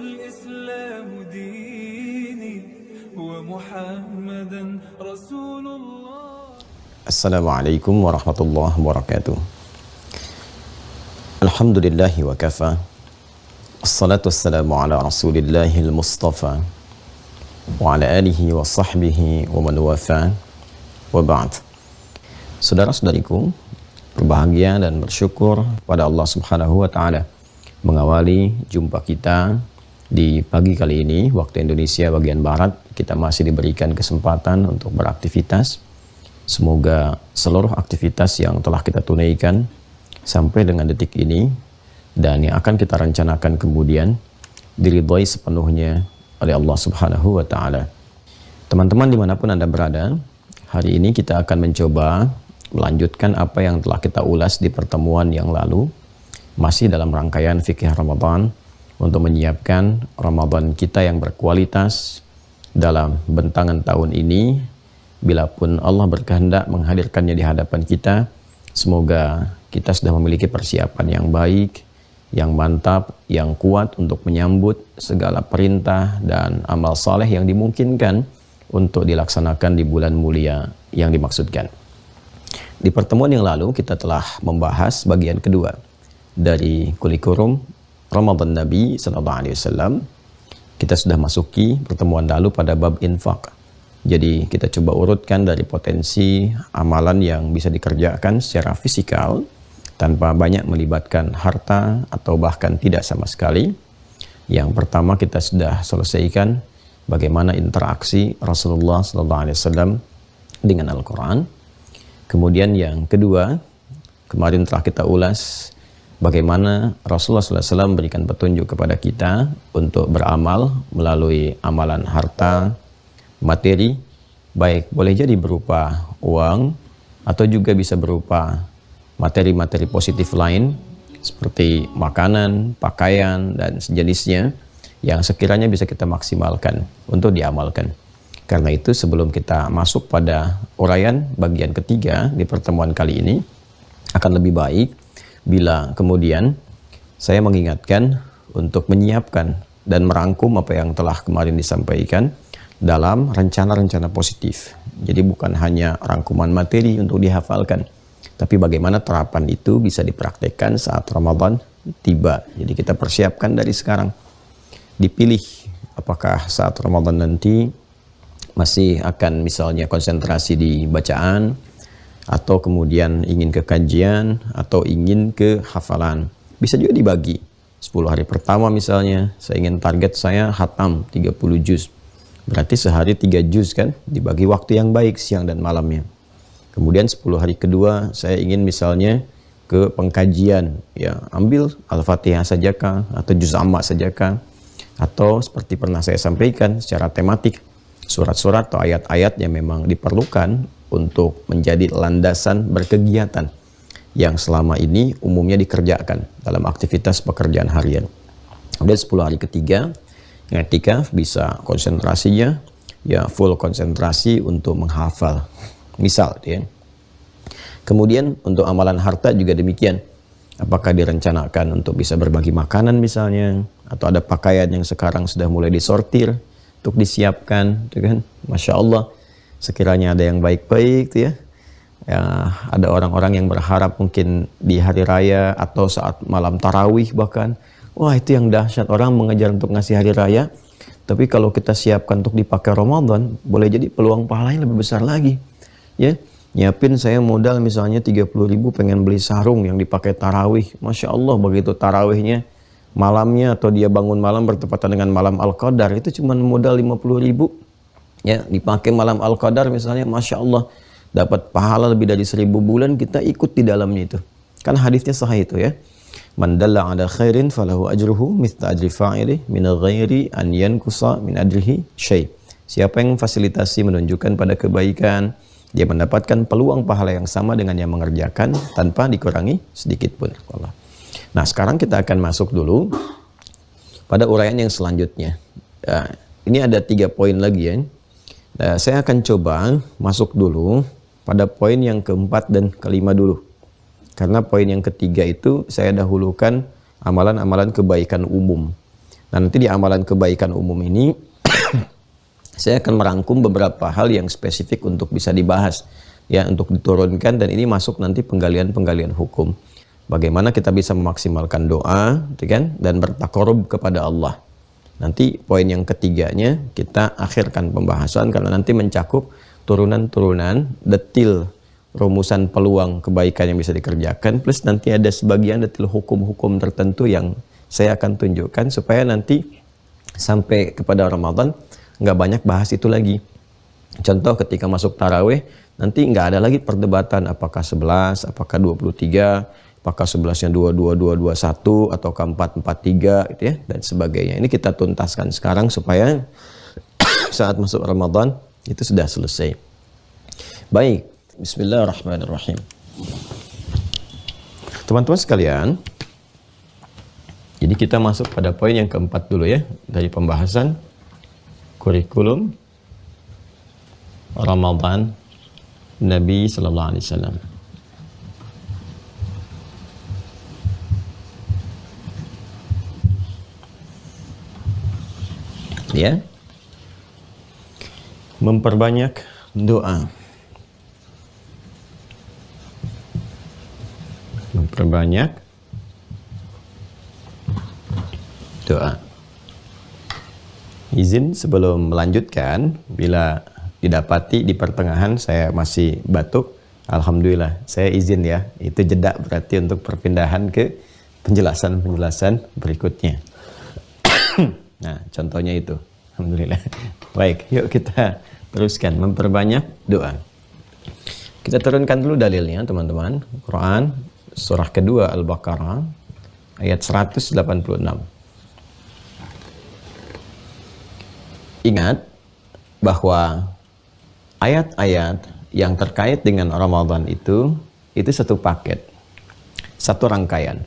والإسلام ديني ومحمدا رسول الله. Assalamualaikum warahmatullahi wabarakatuh. Alhamdulillahi wa kafa. Assalatu wassalamu ala rasulillahil mustafa wa ala alihi wa sahbihi wa man wafa wa ba'd. Saudara-saudariku, berbahagia dan bersyukur pada Allah Subhanahu wa taala mengawali jumpa kita di pagi kali ini waktu Indonesia bagian barat. Kita masih diberikan kesempatan untuk beraktivitas. Semoga seluruh aktivitas yang telah kita tunaikan sampai dengan detik ini dan yang akan kita rencanakan kemudian diridhoi sepenuhnya oleh Allah Subhanahu wa taala. Teman-teman dimanapun Anda berada, hari ini kita akan mencoba melanjutkan apa yang telah kita ulas di pertemuan yang lalu, masih dalam rangkaian fikih Ramadan untuk menyiapkan Ramadan kita yang berkualitas dalam bentangan tahun ini. Bila pun Allah berkehendak menghadirkannya di hadapan kita, semoga kita sudah memiliki persiapan yang baik, yang mantap, yang kuat untuk menyambut segala perintah dan amal saleh yang dimungkinkan untuk dilaksanakan di bulan mulia yang dimaksudkan. Di pertemuan yang lalu kita telah membahas bagian kedua dari kurikulum Ramadan Nabi SAW. Kita sudah masuki pertemuan lalu pada bab infak. Jadi kita coba urutkan dari potensi amalan yang bisa dikerjakan secara fisikal tanpa banyak melibatkan harta atau bahkan tidak sama sekali. Yang pertama kita sudah selesaikan bagaimana interaksi Rasulullah SAW dengan Al-Quran. Kemudian yang kedua, kemarin telah kita ulas bagaimana Rasulullah SAW berikan petunjuk kepada kita untuk beramal melalui amalan harta, materi, baik boleh jadi berupa uang atau juga bisa berupa materi-materi positif lain seperti makanan, pakaian, dan sejenisnya yang sekiranya bisa kita maksimalkan untuk diamalkan. Karena itu sebelum kita masuk pada uraian bagian ketiga di pertemuan kali ini, akan lebih baik bila kemudian saya mengingatkan untuk menyiapkan dan merangkum apa yang telah kemarin disampaikan dalam rencana-rencana positif. Jadi bukan hanya rangkuman materi untuk dihafalkan, tapi bagaimana terapan itu bisa dipraktekkan saat Ramadan tiba. Jadi kita persiapkan dari sekarang. Dipilih apakah saat Ramadan nanti masih akan misalnya konsentrasi di bacaan, atau kemudian ingin ke kajian, atau ingin ke hafalan. Bisa juga dibagi. 10 hari pertama misalnya, saya ingin target saya khatam 30 juz. Berarti sehari 3 juz kan, dibagi waktu yang baik siang dan malamnya. Kemudian 10 hari kedua saya ingin misalnya ke pengkajian, ya ambil Al-Fatihah sajakah atau juz amma sajakah, atau seperti pernah saya sampaikan secara tematik surat-surat atau ayat-ayat yang memang diperlukan untuk menjadi landasan berkegiatan yang selama ini umumnya dikerjakan dalam aktivitas pekerjaan harian. Kemudian 10 hari ketiga i'tikaf, bisa konsentrasinya ya full konsentrasi untuk menghafal misal ya. Kemudian untuk amalan harta juga demikian, apakah direncanakan untuk bisa berbagi makanan misalnya, atau ada pakaian yang sekarang sudah mulai disortir untuk disiapkan gitu kan. Masya Allah, sekiranya ada yang baik-baik tuh ya. Ya, ada orang-orang yang berharap mungkin di hari raya atau saat malam tarawih bahkan, wah itu yang dahsyat, orang mengejar untuk ngasih hari raya, tapi kalau kita siapkan untuk dipakai Ramadan, boleh jadi peluang pahalanya lebih besar lagi. Ya, nyiapin saya modal misalnya 30.000 pengen beli sarung yang dipakai tarawih. Masya Allah, begitu tarawihnya malamnya atau dia bangun malam bertepatan dengan malam Al-Qadar, itu cuma modal 50.000. Ya, dipakai malam Al-Qadar misalnya, Masya Allah, dapat pahala lebih dari 1000 bulan kita ikut di dalamnya itu. Kan hadisnya sahih itu ya. Man dalla ala khairin falahu ajruhu mithla ajri fa'ili min ghairi an yankusa min ajrihi syai'. Siapa yang memfasilitasi menunjukkan pada kebaikan, dia mendapatkan peluang pahala yang sama dengan yang mengerjakan tanpa dikurangi sedikit pun. Nah, sekarang kita akan masuk dulu pada uraian yang selanjutnya. Ini ada 3 poin lagi ya. Saya akan coba masuk dulu pada poin yang keempat dan kelima dulu. Karena poin yang ketiga itu saya dahulukan amalan-amalan kebaikan umum. Nah, nanti di amalan kebaikan umum ini saya akan merangkum beberapa hal yang spesifik untuk bisa dibahas, ya, untuk diturunkan, dan ini masuk nanti penggalian-penggalian hukum. Bagaimana kita bisa memaksimalkan doa, kan, dan bertakarub kepada Allah. Nanti poin yang ketiganya kita akhirkan pembahasan karena nanti mencakup turunan-turunan detil rumusan peluang kebaikan yang bisa dikerjakan, plus nanti ada sebagian detil hukum-hukum tertentu yang saya akan tunjukkan supaya nanti sampai kepada Ramadan nggak banyak bahas itu lagi. Contoh ketika masuk tarawih nanti nggak ada lagi perdebatan apakah 11, apakah 23, apakah 11-nya 22, 21 atau 4, 43 gitu ya, dan sebagainya. Ini kita tuntaskan sekarang supaya saat masuk Ramadan itu sudah selesai. Baik, bismillahirrahmanirrahim. Teman-teman sekalian, jadi kita masuk pada poin yang keempat dulu ya, dari pembahasan kurikulum Ramadan Nabi Sallallahu Alaihi Wasallam. Ya, memperbanyak doa. Memperbanyak doa. Izin sebelum melanjutkan, bila didapati di pertengahan saya masih batuk, alhamdulillah, saya izin ya, itu jeda berarti untuk perpindahan ke penjelasan-penjelasan berikutnya. Nah, contohnya itu, alhamdulillah. Baik, yuk kita teruskan, memperbanyak doa. Kita turunkan dulu dalilnya, teman-teman. Quran, surah kedua Al-Baqarah, ayat 186. Ingat bahwa ayat-ayat yang terkait dengan Ramadan itu satu paket, satu rangkaian,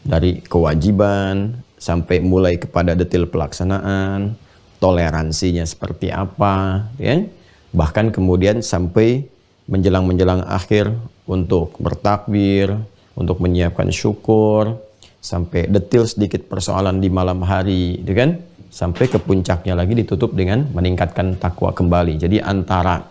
dari kewajiban sampai mulai kepada detil pelaksanaan, toleransinya seperti apa, ya, bahkan kemudian sampai menjelang akhir untuk bertakbir, untuk menyiapkan syukur, sampai detil sedikit persoalan di malam hari, gitu kan? Sampai ke puncaknya lagi ditutup dengan meningkatkan takwa kembali. Jadi antara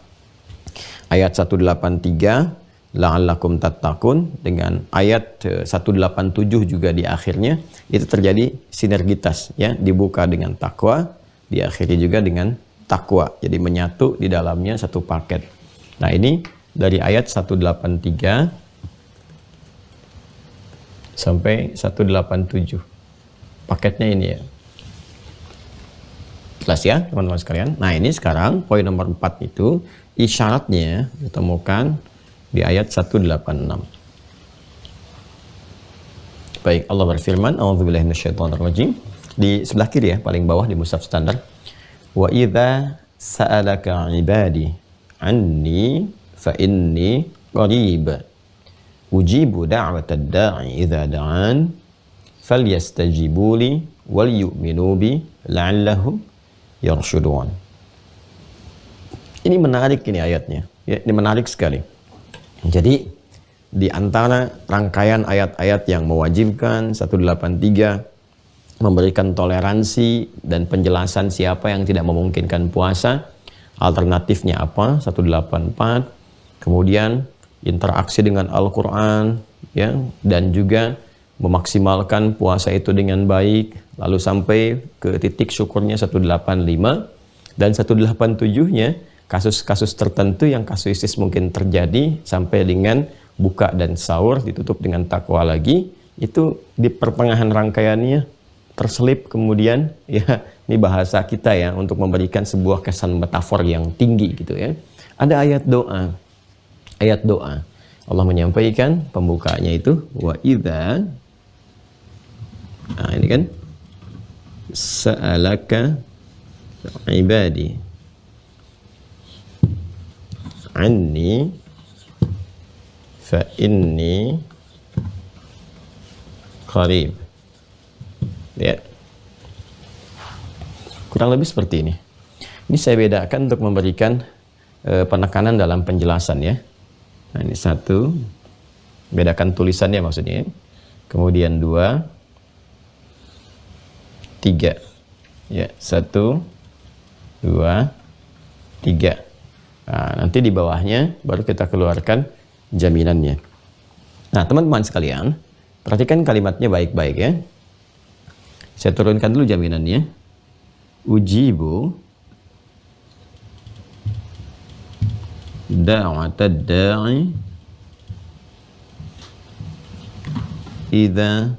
ayat 183 la'allakum tattaqun dengan ayat 187 juga di akhirnya itu terjadi sinergitas, ya, dibuka dengan takwa, diakhiri juga dengan takwa. Jadi menyatu di dalamnya satu paket. Nah, ini dari ayat 183 sampai 187. Paketnya ini ya. Jelas ya teman-teman sekalian. Nah, ini sekarang poin nomor 4 itu isyaratnya ditemukan di ayat 186. Baik, Allah berfirman, a'udzubillahi minasyaitonirrajim, di sebelah kiri ya, paling bawah di mushaf standar. Wa idza sa'alaka 'ibadi anni fa inni qarib ujibu da'watad da'i idza da'an falyastajibu li wal yu'minu bi la'allahum yarshudun. Ini menarik ini ayatnya. Ya, ini menarik sekali. Jadi di antara rangkaian ayat-ayat yang mewajibkan 183 memberikan toleransi dan penjelasan siapa yang tidak memungkinkan puasa, alternatifnya apa? 184. Kemudian interaksi dengan Al-Qur'an, ya, dan juga memaksimalkan puasa itu dengan baik, lalu sampai ke titik syukurnya 185, dan 187-nya kasus-kasus tertentu yang kasuistis mungkin terjadi sampai dengan buka dan sahur ditutup dengan takwa lagi. Itu di pertengahan rangkaiannya terselip kemudian, ya, ini bahasa kita ya, untuk memberikan sebuah kesan metafor yang tinggi gitu ya. Ada ayat doa. Ayat doa. Allah menyampaikan pembukaannya itu wa idza, nah ini kan, sa'alaka ibadi anni fa inni qarib. Ya, kurang lebih seperti ini. Ini saya bedakan untuk memberikan penekanan dalam penjelasan ya. Nah, ini satu, bedakan tulisannya maksudnya. Kemudian 2, 3. Ya, 1, 2, 3. Nah, nanti di bawahnya baru kita keluarkan jaminannya. Nah, teman-teman sekalian, perhatikan kalimatnya baik-baik ya. Saya turunkan dulu jaminannya. Ujibu da'watad da'i idza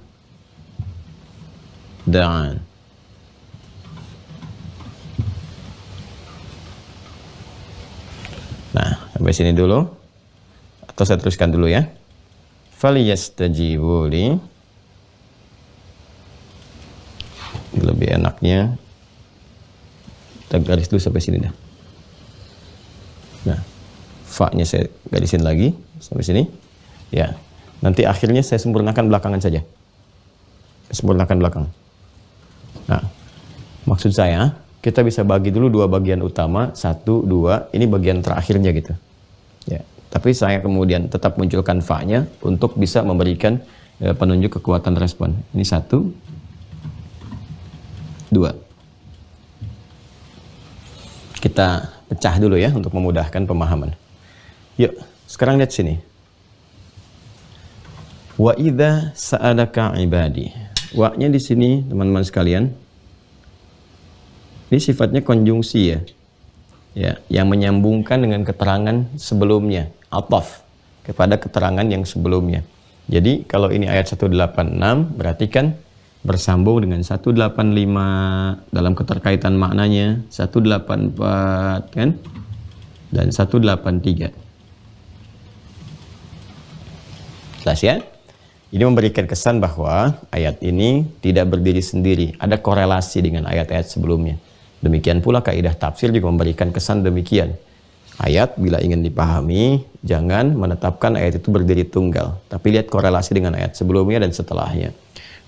da'an. Nah, sampai sini dulu. Atau saya teruskan dulu ya. Falyastajibu li. Lebih enaknya kita garis dulu sampai sini dah. Nah, fa-nya saya garisin lagi sampai sini. Ya. Nanti akhirnya saya sempurnakan belakangan saja. Sempurnakan belakang. Nah, maksud saya kita bisa bagi dulu dua bagian utama, 1, 2, ini bagian terakhirnya gitu. Ya, tapi saya kemudian tetap munculkan fa-nya untuk bisa memberikan penunjuk kekuatan respon. Ini 1, 2. Kita pecah dulu ya untuk memudahkan pemahaman. Yuk, sekarang lihat sini. Wa idza sa'alaka ibadi. Wa-nya di sini teman-teman sekalian. Ini sifatnya konjungsi ya. Ya, yang menyambungkan dengan keterangan sebelumnya, ataf kepada keterangan yang sebelumnya. Jadi kalau ini ayat 186 berarti kan bersambung dengan 185 dalam keterkaitan maknanya, 184 kan? Dan 183. Jelas ya? Ini memberikan kesan bahwa ayat ini tidak berdiri sendiri, ada korelasi dengan ayat-ayat sebelumnya. Demikian pula kaidah tafsir juga memberikan kesan demikian. Ayat bila ingin dipahami, jangan menetapkan ayat itu berdiri tunggal, tapi lihat korelasi dengan ayat sebelumnya dan setelahnya.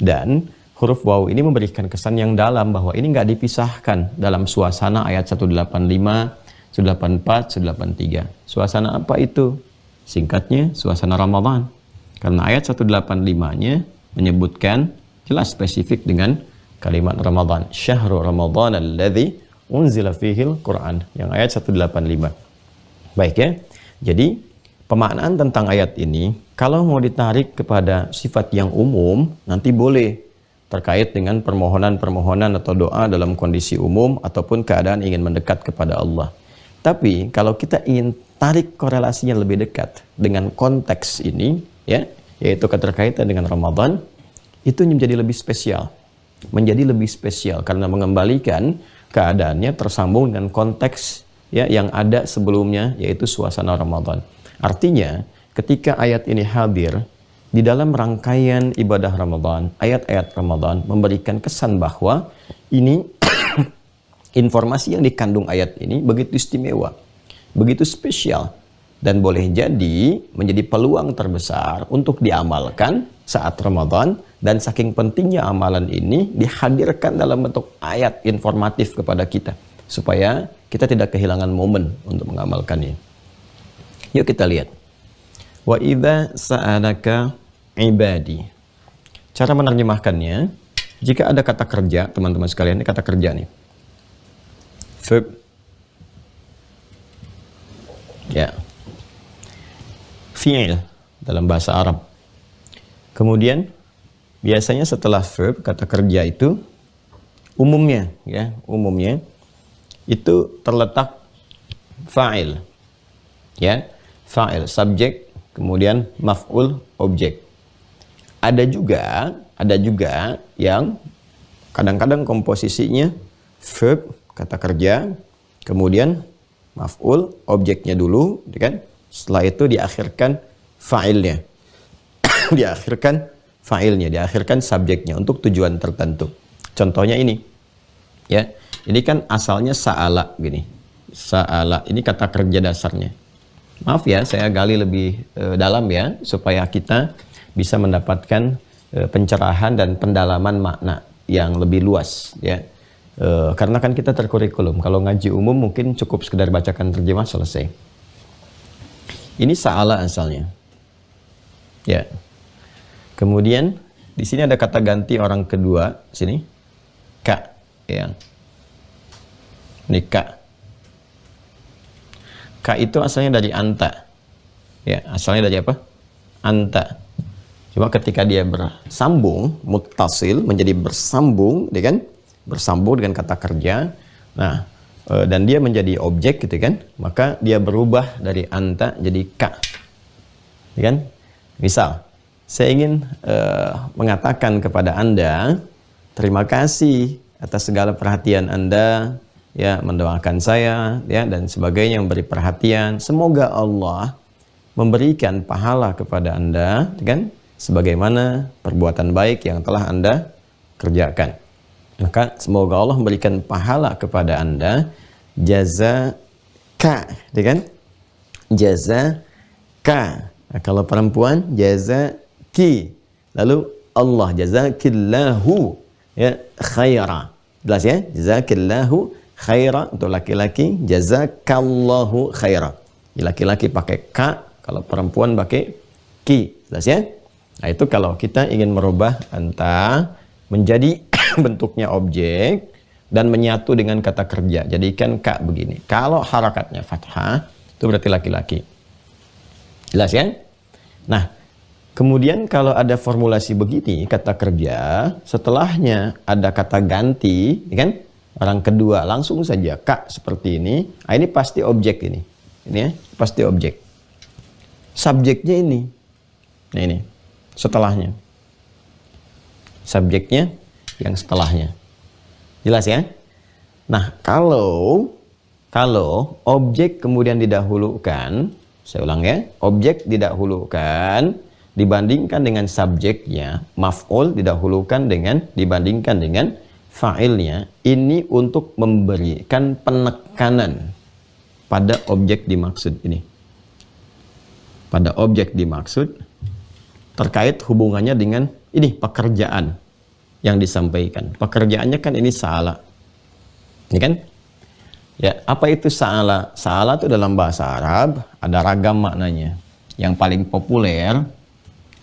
Dan huruf waw ini memberikan kesan yang dalam bahwa ini nggak dipisahkan dalam suasana ayat 185, 184, 183. Suasana apa itu? Singkatnya, suasana Ramadan. Karena ayat 185-nya menyebutkan jelas spesifik dengan kalimat Ramadan. Syahrul Ramadan alladzi unzila fihil Quran. Yang ayat 185. Baik ya. Jadi pemaknaan tentang ayat ini kalau mau ditarik kepada sifat yang umum nanti boleh terkait dengan permohonan-permohonan atau doa dalam kondisi umum ataupun keadaan ingin mendekat kepada Allah. Tapi kalau kita ingin tarik korelasinya lebih dekat dengan konteks ini ya, yaitu keterkaitan dengan Ramadan, itu menjadi lebih spesial. Menjadi lebih spesial karena mengembalikan keadaannya tersambung dengan konteks ya yang ada sebelumnya, yaitu suasana Ramadan. Artinya, ketika ayat ini hadir di dalam rangkaian ibadah Ramadan, ayat-ayat Ramadan memberikan kesan bahwa ini informasi yang dikandung ayat ini begitu istimewa, begitu spesial, dan boleh jadi menjadi peluang terbesar untuk diamalkan saat Ramadan, dan saking pentingnya amalan ini dihadirkan dalam bentuk ayat informatif kepada kita supaya kita tidak kehilangan momen untuk mengamalkannya. Yuk kita lihat. Wa idza sa'alaka ibadi. Cara menerjemahkannya, jika ada kata kerja, teman-teman sekalian, ini kata kerja nih. Verb. Ya. Fi'il dalam bahasa Arab. Kemudian biasanya setelah verb kata kerja itu umumnya itu terletak fa'il. Ya, fa'il subjek, kemudian maf'ul objek. Ada juga yang kadang-kadang komposisinya verb kata kerja, kemudian maf'ul objeknya dulu, kan? Setelah itu diakhirkan fa'ilnya. diakhirkan subjeknya untuk tujuan tertentu. Contohnya ini. Ya. Ini kan asalnya sa'ala gini. Sa'ala ini kata kerja dasarnya. Maaf ya, saya gali lebih dalam ya supaya kita bisa mendapatkan pencerahan dan pendalaman makna yang lebih luas ya. Karena kan kita terkurikulum. Kalau ngaji umum mungkin cukup sekedar bacakan terjemah selesai. Ini sa'ala asalnya. Ya. Kemudian di sini ada kata ganti orang kedua sini. Ka. ya. Ini ka. Ka itu asalnya dari anta. Ya, asalnya dari apa? Anta. Cuma ketika dia bersambung, muttasil menjadi bersambung, ya kan? Bersambung dengan kata kerja. Nah, dan dia menjadi objek gitu kan? Maka dia berubah dari anta jadi ka. Ya kan? Misal, saya ingin mengatakan kepada Anda, terima kasih atas segala perhatian Anda, ya, mendoakan saya, ya, dan sebagainya, memberi perhatian. Semoga Allah memberikan pahala kepada Anda, kan, sebagaimana perbuatan baik yang telah Anda kerjakan. Maka semoga Allah memberikan pahala kepada Anda, jazaka, kan? Jazaka. Nah, kalau perempuan, jazaki. Lalu Allah, jazakillahu, ya, khaira. Jelas ya? Jazakillahu khaira untuk laki-laki, jazakallahu khaira. Laki-laki pakai ka, kalau perempuan pakai ki. Jelas ya? Nah, itu kalau kita ingin merubah anta menjadi bentuknya objek dan menyatu dengan kata kerja. Jadikan ka begini. Kalau harakatnya fathah, itu berarti laki-laki. Jelas ya? Nah, kemudian kalau ada formulasi begini, kata kerja, setelahnya ada kata ganti, kan? Orang kedua langsung saja ka seperti ini. Nah, ini pasti objek ini. Ini ya, pasti objek. Subjeknya ini. Nah, ini setelahnya. Subjeknya yang setelahnya. Jelas ya? Nah, kalau objek kemudian didahulukan, saya ulang ya, objek didahulukan dibandingkan dengan subjeknya, maf'ul dibandingkan dengan fa'ilnya, ini untuk memberikan penekanan pada objek dimaksud ini. Pada objek dimaksud terkait hubungannya dengan ini pekerjaan yang disampaikan. Pekerjaannya kan ini sa'ala. Ini kan? Ya, apa itu sa'ala? Sa'ala itu dalam bahasa Arab ada ragam maknanya. Yang paling populer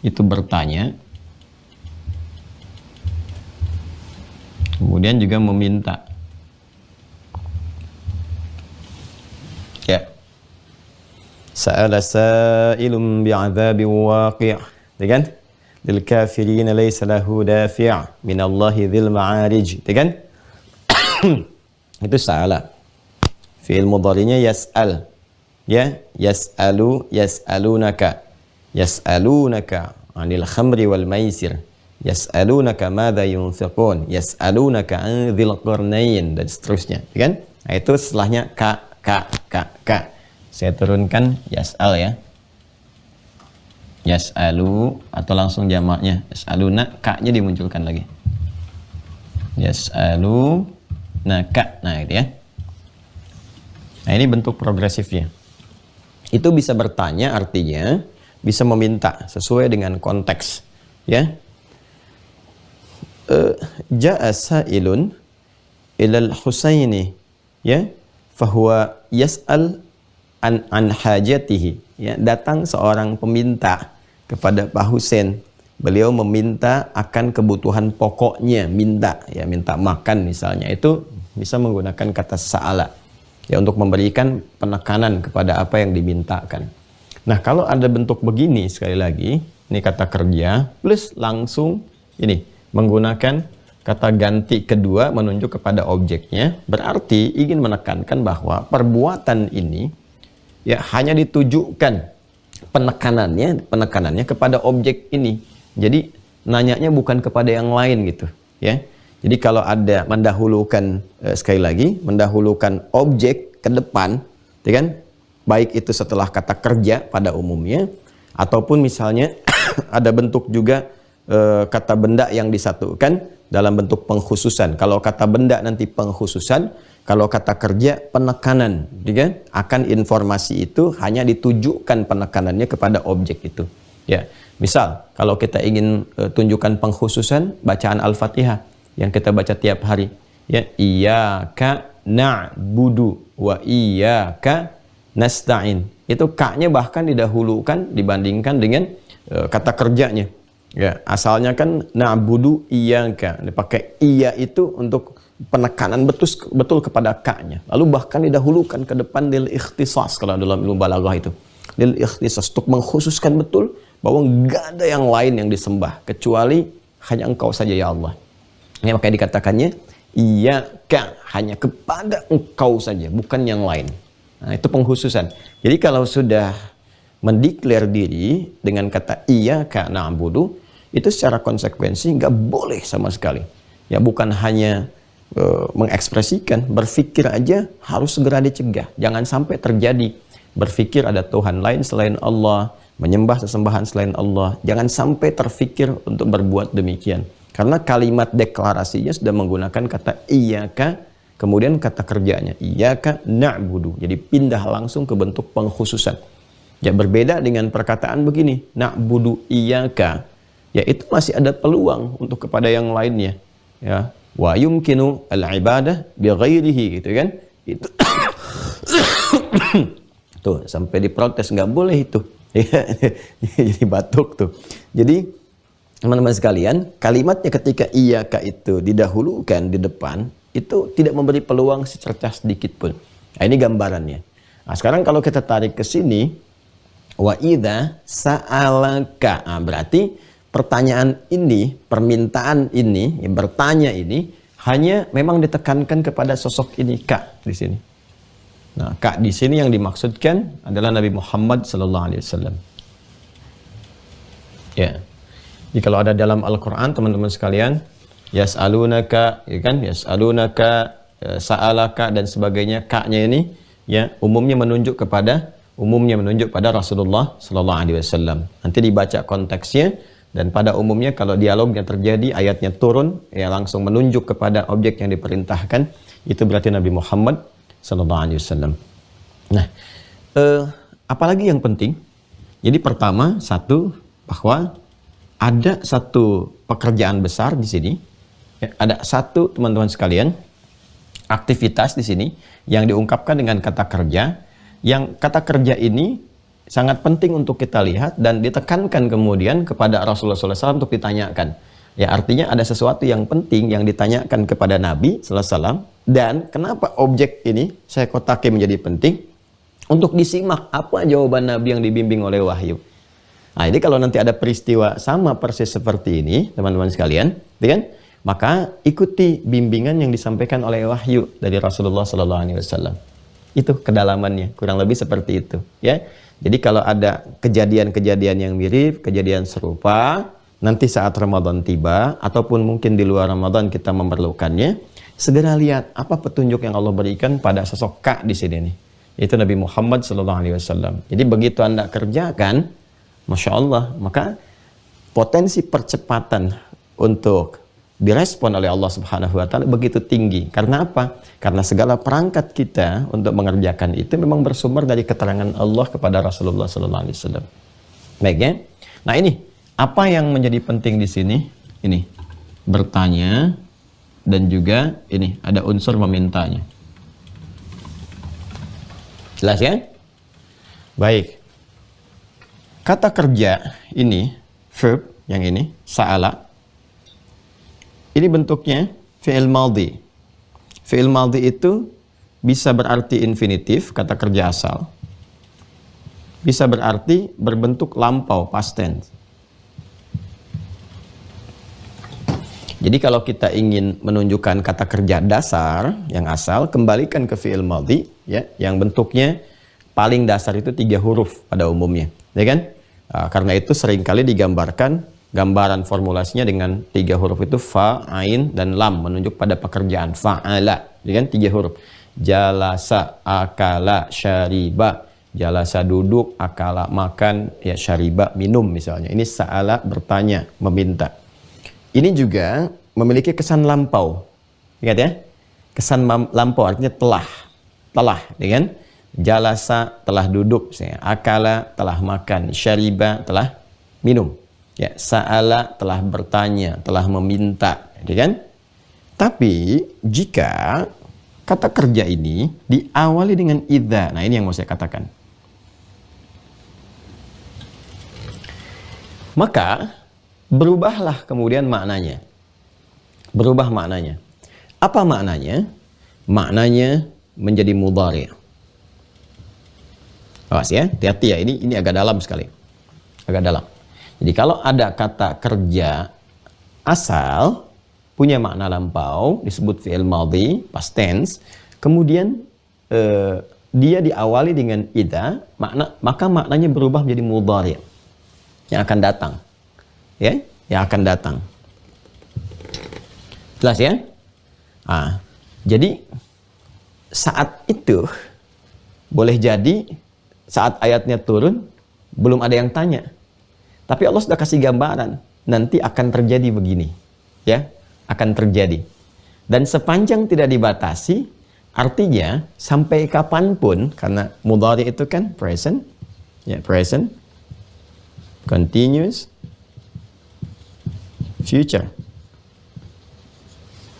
itu bertanya. Kemudian juga meminta. Ya. Sa'ala sa'ilun bi'adzabin waqi'. Ya kan? Lil kafirin laysa lahu dafi' minallahi dzil ma'arij. Ya kan? Itu sa'ala. Fi'il mudhari'nya yas'al. Ya, yas'alu, yas'alunaka. Yas'alunaka 'anil khamri wal maisir. Yas'alunaka madza yunfiqun. Yas'alunaka 'an dzil qarnain, dan seterusnya, ya kan? Nah, itu setelahnya ka. Saya turunkan yas'al ya. Yas'alu atau langsung jamaknya yas'aluna, ka-nya dimunculkan lagi. Yas'alunaka. Nah, itu ya. Nah, ini bentuk progresifnya. Itu bisa bertanya, artinya bisa meminta sesuai dengan konteks, ya. Ja'a sa'ilun ilal Husaini, ya, fahuwa yas'al an hajatihi, ya. Datang seorang peminta kepada Pak Husain. Beliau meminta akan kebutuhan pokoknya, minta, ya, minta makan misalnya. Itu bisa menggunakan kata sa'ala, ya, untuk memberikan penekanan kepada apa yang dimintakan. Nah, kalau ada bentuk begini, sekali lagi, ini kata kerja, plus langsung ini, menggunakan kata ganti kedua menunjuk kepada objeknya, berarti ingin menekankan bahwa perbuatan ini, ya, hanya ditujukan penekanannya kepada objek ini. Jadi, nanyanya bukan kepada yang lain gitu, ya. Jadi kalau ada mendahulukan, sekali lagi, mendahulukan objek ke depan, ya kan? Baik itu setelah kata kerja pada umumnya, ataupun misalnya ada bentuk juga kata benda yang disatukan dalam bentuk pengkhususan. Kalau kata benda nanti pengkhususan, kalau kata kerja penekanan, ya kan? Akan informasi itu hanya ditujukan penekanannya kepada objek itu. Ya, misal kalau kita ingin tunjukkan pengkhususan, bacaan Al-Fatihah yang kita baca tiap hari, ya, iyyaka na'budu wa iyyaka nasta'in. Itu ka-nya bahkan didahulukan dibandingkan dengan kata kerjanya. Ya, asalnya kan na'budu iyyaka, dipakai iya itu untuk penekanan betul kepada ka-nya. Lalu bahkan didahulukan ke depan lil ikhtisas kalau dalam ilmu balaghah itu. Lil ikhtisas untuk mengkhususkan betul bahwa enggak ada yang lain yang disembah kecuali hanya Engkau saja ya Allah. Ya, makanya dikatakannya iyyaka, hanya kepada Engkau saja, bukan yang lain. Nah, itu pengkhususan. Jadi kalau sudah mendeklar diri dengan kata iyyaka na'budu, itu secara konsekuensi nggak boleh sama sekali. Ya, bukan hanya mengekspresikan, berpikir aja harus segera dicegah. Jangan sampai terjadi berpikir ada Tuhan lain selain Allah, menyembah sesembahan selain Allah. Jangan sampai terfikir untuk berbuat demikian. Karena kalimat deklarasinya sudah menggunakan kata iyyaka, kemudian kata kerjanya iyyaka na'budu. Jadi pindah langsung ke bentuk pengkhususan. Ya, berbeda dengan perkataan begini, na'budu iyyaka. Ya, itu masih ada peluang untuk kepada yang lainnya. Ya, wa yumkinu al-ibadah bi ghairihi, gitu kan? Itu tuh sampai diprotes, nggak boleh itu. Jadi batuk tuh. Jadi teman-teman sekalian, kalimatnya ketika iyyaka itu didahulukan di depan, itu tidak memberi peluang secercah sedikit pun. Nah, ini gambarannya. Nah, sekarang kalau kita tarik ke sini, wa idza sa'alaka, nah, berarti pertanyaan ini, permintaan ini, bertanya ini hanya memang ditekankan kepada sosok ini, Kak, di sini. Nah, Kak di sini yang dimaksudkan adalah Nabi Muhammad sallallahu alaihi wasallam. Ya. Jadi kalau ada dalam Al-Qur'an teman-teman sekalian, yas'alunaka, ya kan? Yas'alunaka, sa'alaka dan sebagainya, Kak-nya ini ya umumnya menunjuk pada Rasulullah sallallahu alaihi wasallam. Nanti dibaca konteksnya. Dan pada umumnya kalau dialognya terjadi, ayatnya turun, ya langsung menunjuk kepada objek yang diperintahkan, itu berarti Nabi Muhammad SAW. Nah, apalagi yang penting? Jadi pertama, satu, bahwa ada satu pekerjaan besar di sini, ya, ada satu teman-teman sekalian, aktivitas di sini yang diungkapkan dengan kata kerja, yang kata kerja ini sangat penting untuk kita lihat dan ditekankan kemudian kepada Rasulullah SAW untuk ditanyakan. Ya, artinya ada sesuatu yang penting yang ditanyakan kepada Nabi SAW. Dan kenapa objek ini saya kotaki menjadi penting? Untuk disimak apa jawaban Nabi yang dibimbing oleh wahyu. Nah, jadi kalau nanti ada peristiwa sama persis seperti ini, teman-teman sekalian, kan? Maka ikuti bimbingan yang disampaikan oleh wahyu dari Rasulullah SAW. Itu kedalamannya, kurang lebih seperti itu. Ya. Jadi kalau ada kejadian-kejadian yang mirip, kejadian serupa, nanti saat Ramadan tiba, ataupun mungkin di luar Ramadan kita memerlukannya, segera lihat apa petunjuk yang Allah berikan pada sosok Kak di sini nih. Itu Nabi Muhammad SAW. Jadi begitu Anda kerjakan, Masya Allah, maka potensi percepatan untuk direspon oleh Allah Subhanahu wa Ta'ala begitu tinggi. Karena apa? Karena segala perangkat kita untuk mengerjakan itu memang bersumber dari keterangan Allah kepada Rasulullah SAW. Baik ya. Nah ini apa yang menjadi penting di sini? Ini bertanya dan juga ini ada unsur memintanya. Jelas ya? Baik. Kata kerja ini, verb yang ini, sa'ala. Ini bentuknya fi'il madhi. Fi'il madhi itu bisa berarti infinitif, kata kerja asal. Bisa berarti berbentuk lampau, past tense. Jadi kalau kita ingin menunjukkan kata kerja dasar yang asal, kembalikan ke fi'il madhi, ya, yang bentuknya paling dasar itu 3 huruf pada umumnya, ya kan? Karena itu seringkali digambarkan gambaran formulasinya dengan 3 huruf itu fa, ain, dan lam, menunjuk pada pekerjaan. Fa'ala, dengan 3 huruf. Jalasa, akala, syariba. Jalasa duduk, akala makan, ya syariba minum misalnya. Ini sa'ala bertanya, meminta. Ini juga memiliki kesan lampau. Ingat ya? Kesan lampau artinya telah. Telah, dengan jalasa telah duduk, misalnya. Akala telah makan, syariba telah minum. Ya, sa'ala telah bertanya, telah meminta, ya kan? Tapi jika kata kerja ini diawali dengan idza, nah ini yang mau saya katakan. Maka berubahlah kemudian maknanya. Berubah maknanya. Apa maknanya? Maknanya menjadi mudhari'. Awas ya, hati-hati ya, ini agak dalam sekali. Agak dalam. Jadi kalau ada kata kerja asal punya makna lampau, disebut fi'il madhi, past tense, kemudian dia diawali dengan idza, maka maknanya berubah menjadi mudhari', yang akan datang. Ya, yang akan datang. Jelas ya? Jadi saat itu boleh jadi saat ayatnya turun belum ada yang tanya. Tapi Allah sudah kasih gambaran, nanti akan terjadi begini. Ya, akan terjadi. Dan sepanjang tidak dibatasi, artinya sampai kapanpun, karena mudhari itu kan present, ya, present, continuous, future.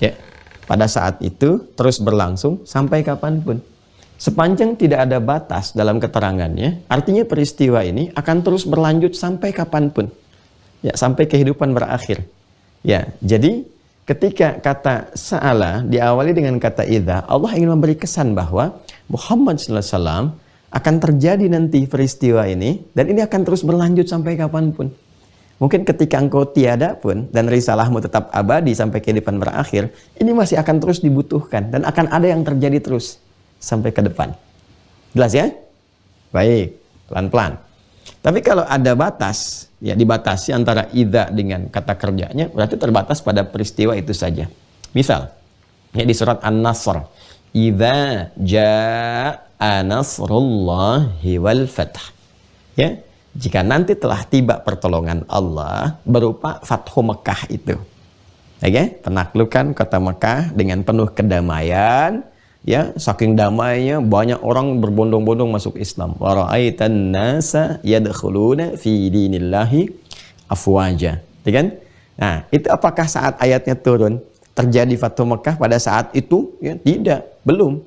Ya, pada saat itu terus berlangsung sampai kapanpun. Sepanjang tidak ada batas dalam keterangannya, artinya peristiwa ini akan terus berlanjut sampai kapanpun. Ya, sampai kehidupan berakhir. Ya, jadi ketika kata sa'ala diawali dengan kata idza, Allah ingin memberi kesan bahwa Muhammad SAW akan terjadi nanti peristiwa ini, dan ini akan terus berlanjut sampai kapanpun. Mungkin ketika engkau tiada pun, dan risalahmu tetap abadi sampai kehidupan berakhir, ini masih akan terus dibutuhkan, dan akan ada yang terjadi terus sampai ke depan. Jelas ya? Baik, pelan-pelan. Tapi kalau ada batas, ya dibatasi antara idza dengan kata kerjanya, berarti terbatas pada peristiwa itu saja. Misal, ya di surat An-Nasr, idza jaa nasrullahi wal fath. Ya, jika nanti telah tiba pertolongan Allah berupa Fathu Mekah itu. Ya, penaklukan kota Mekah dengan penuh kedamaian. Ya, saking damainya banyak orang berbondong-bondong masuk Islam. Wa ra'aitan nasa yadkhuluna fi dinillahi afwaja. Ya kan? Nah, itu apakah saat ayatnya turun terjadi Fathu Mekah pada saat itu? Ya, tidak, belum.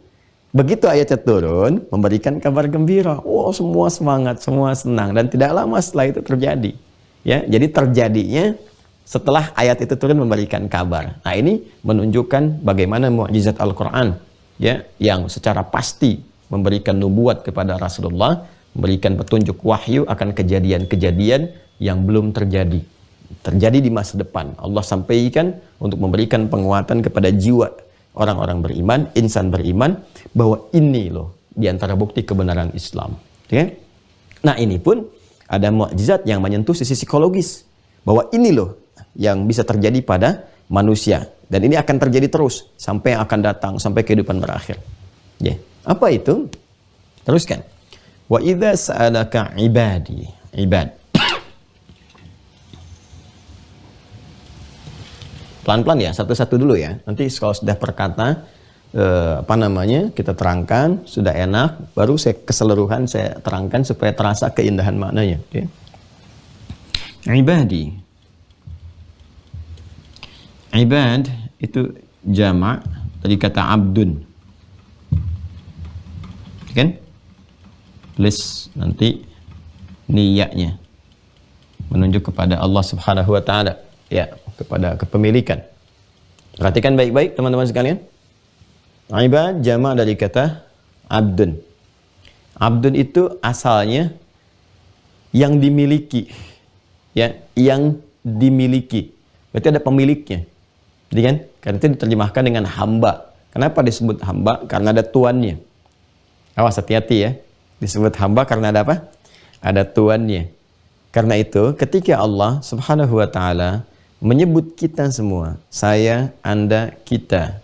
Begitu ayatnya turun, memberikan kabar gembira. Oh, semua semangat, semua senang, dan tidak lama setelah itu terjadi. Ya, jadi terjadinya setelah ayat itu turun memberikan kabar. Nah, ini menunjukkan bagaimana mukjizat Al-Qur'an, ya, yang secara pasti memberikan nubuat kepada Rasulullah, memberikan petunjuk wahyu akan kejadian-kejadian yang belum terjadi di masa depan. Allah sampaikan untuk memberikan penguatan kepada jiwa orang-orang beriman, insan beriman, bahwa ini loh diantara bukti kebenaran Islam. Ya? Nah, ini pun ada mukjizat yang menyentuh sisi psikologis, bahwa ini loh yang bisa terjadi pada manusia. Dan ini akan terjadi terus sampai yang akan datang, sampai kehidupan berakhir. Ya. Apa itu? Teruskan. Wa idza sa'alaka ibadi, ibad. Pelan-pelan ya, satu-satu dulu ya. Nanti kalau sudah perkata, kita terangkan, sudah enak, baru keseluruhan saya terangkan supaya terasa keindahan maknanya. Ya. Ibadi. Ibad itu jamak dari kata abdun. Kan? Tulis nanti niyanya menunjuk kepada Allah Subhanahu wa taala, ya, kepada kepemilikan. Perhatikan baik-baik teman-teman sekalian. Ibad jamak dari kata abdun. Abdun itu asalnya yang dimiliki. Ya, yang dimiliki. Berarti ada pemiliknya. Jadi kan? Karena itu diterjemahkan dengan hamba. Kenapa disebut hamba? Karena ada tuannya. Awas, hati-hati ya. Disebut hamba karena ada apa? Ada tuannya. Karena itu, ketika Allah Subhanahu wa taala menyebut kita semua, saya, Anda, kita,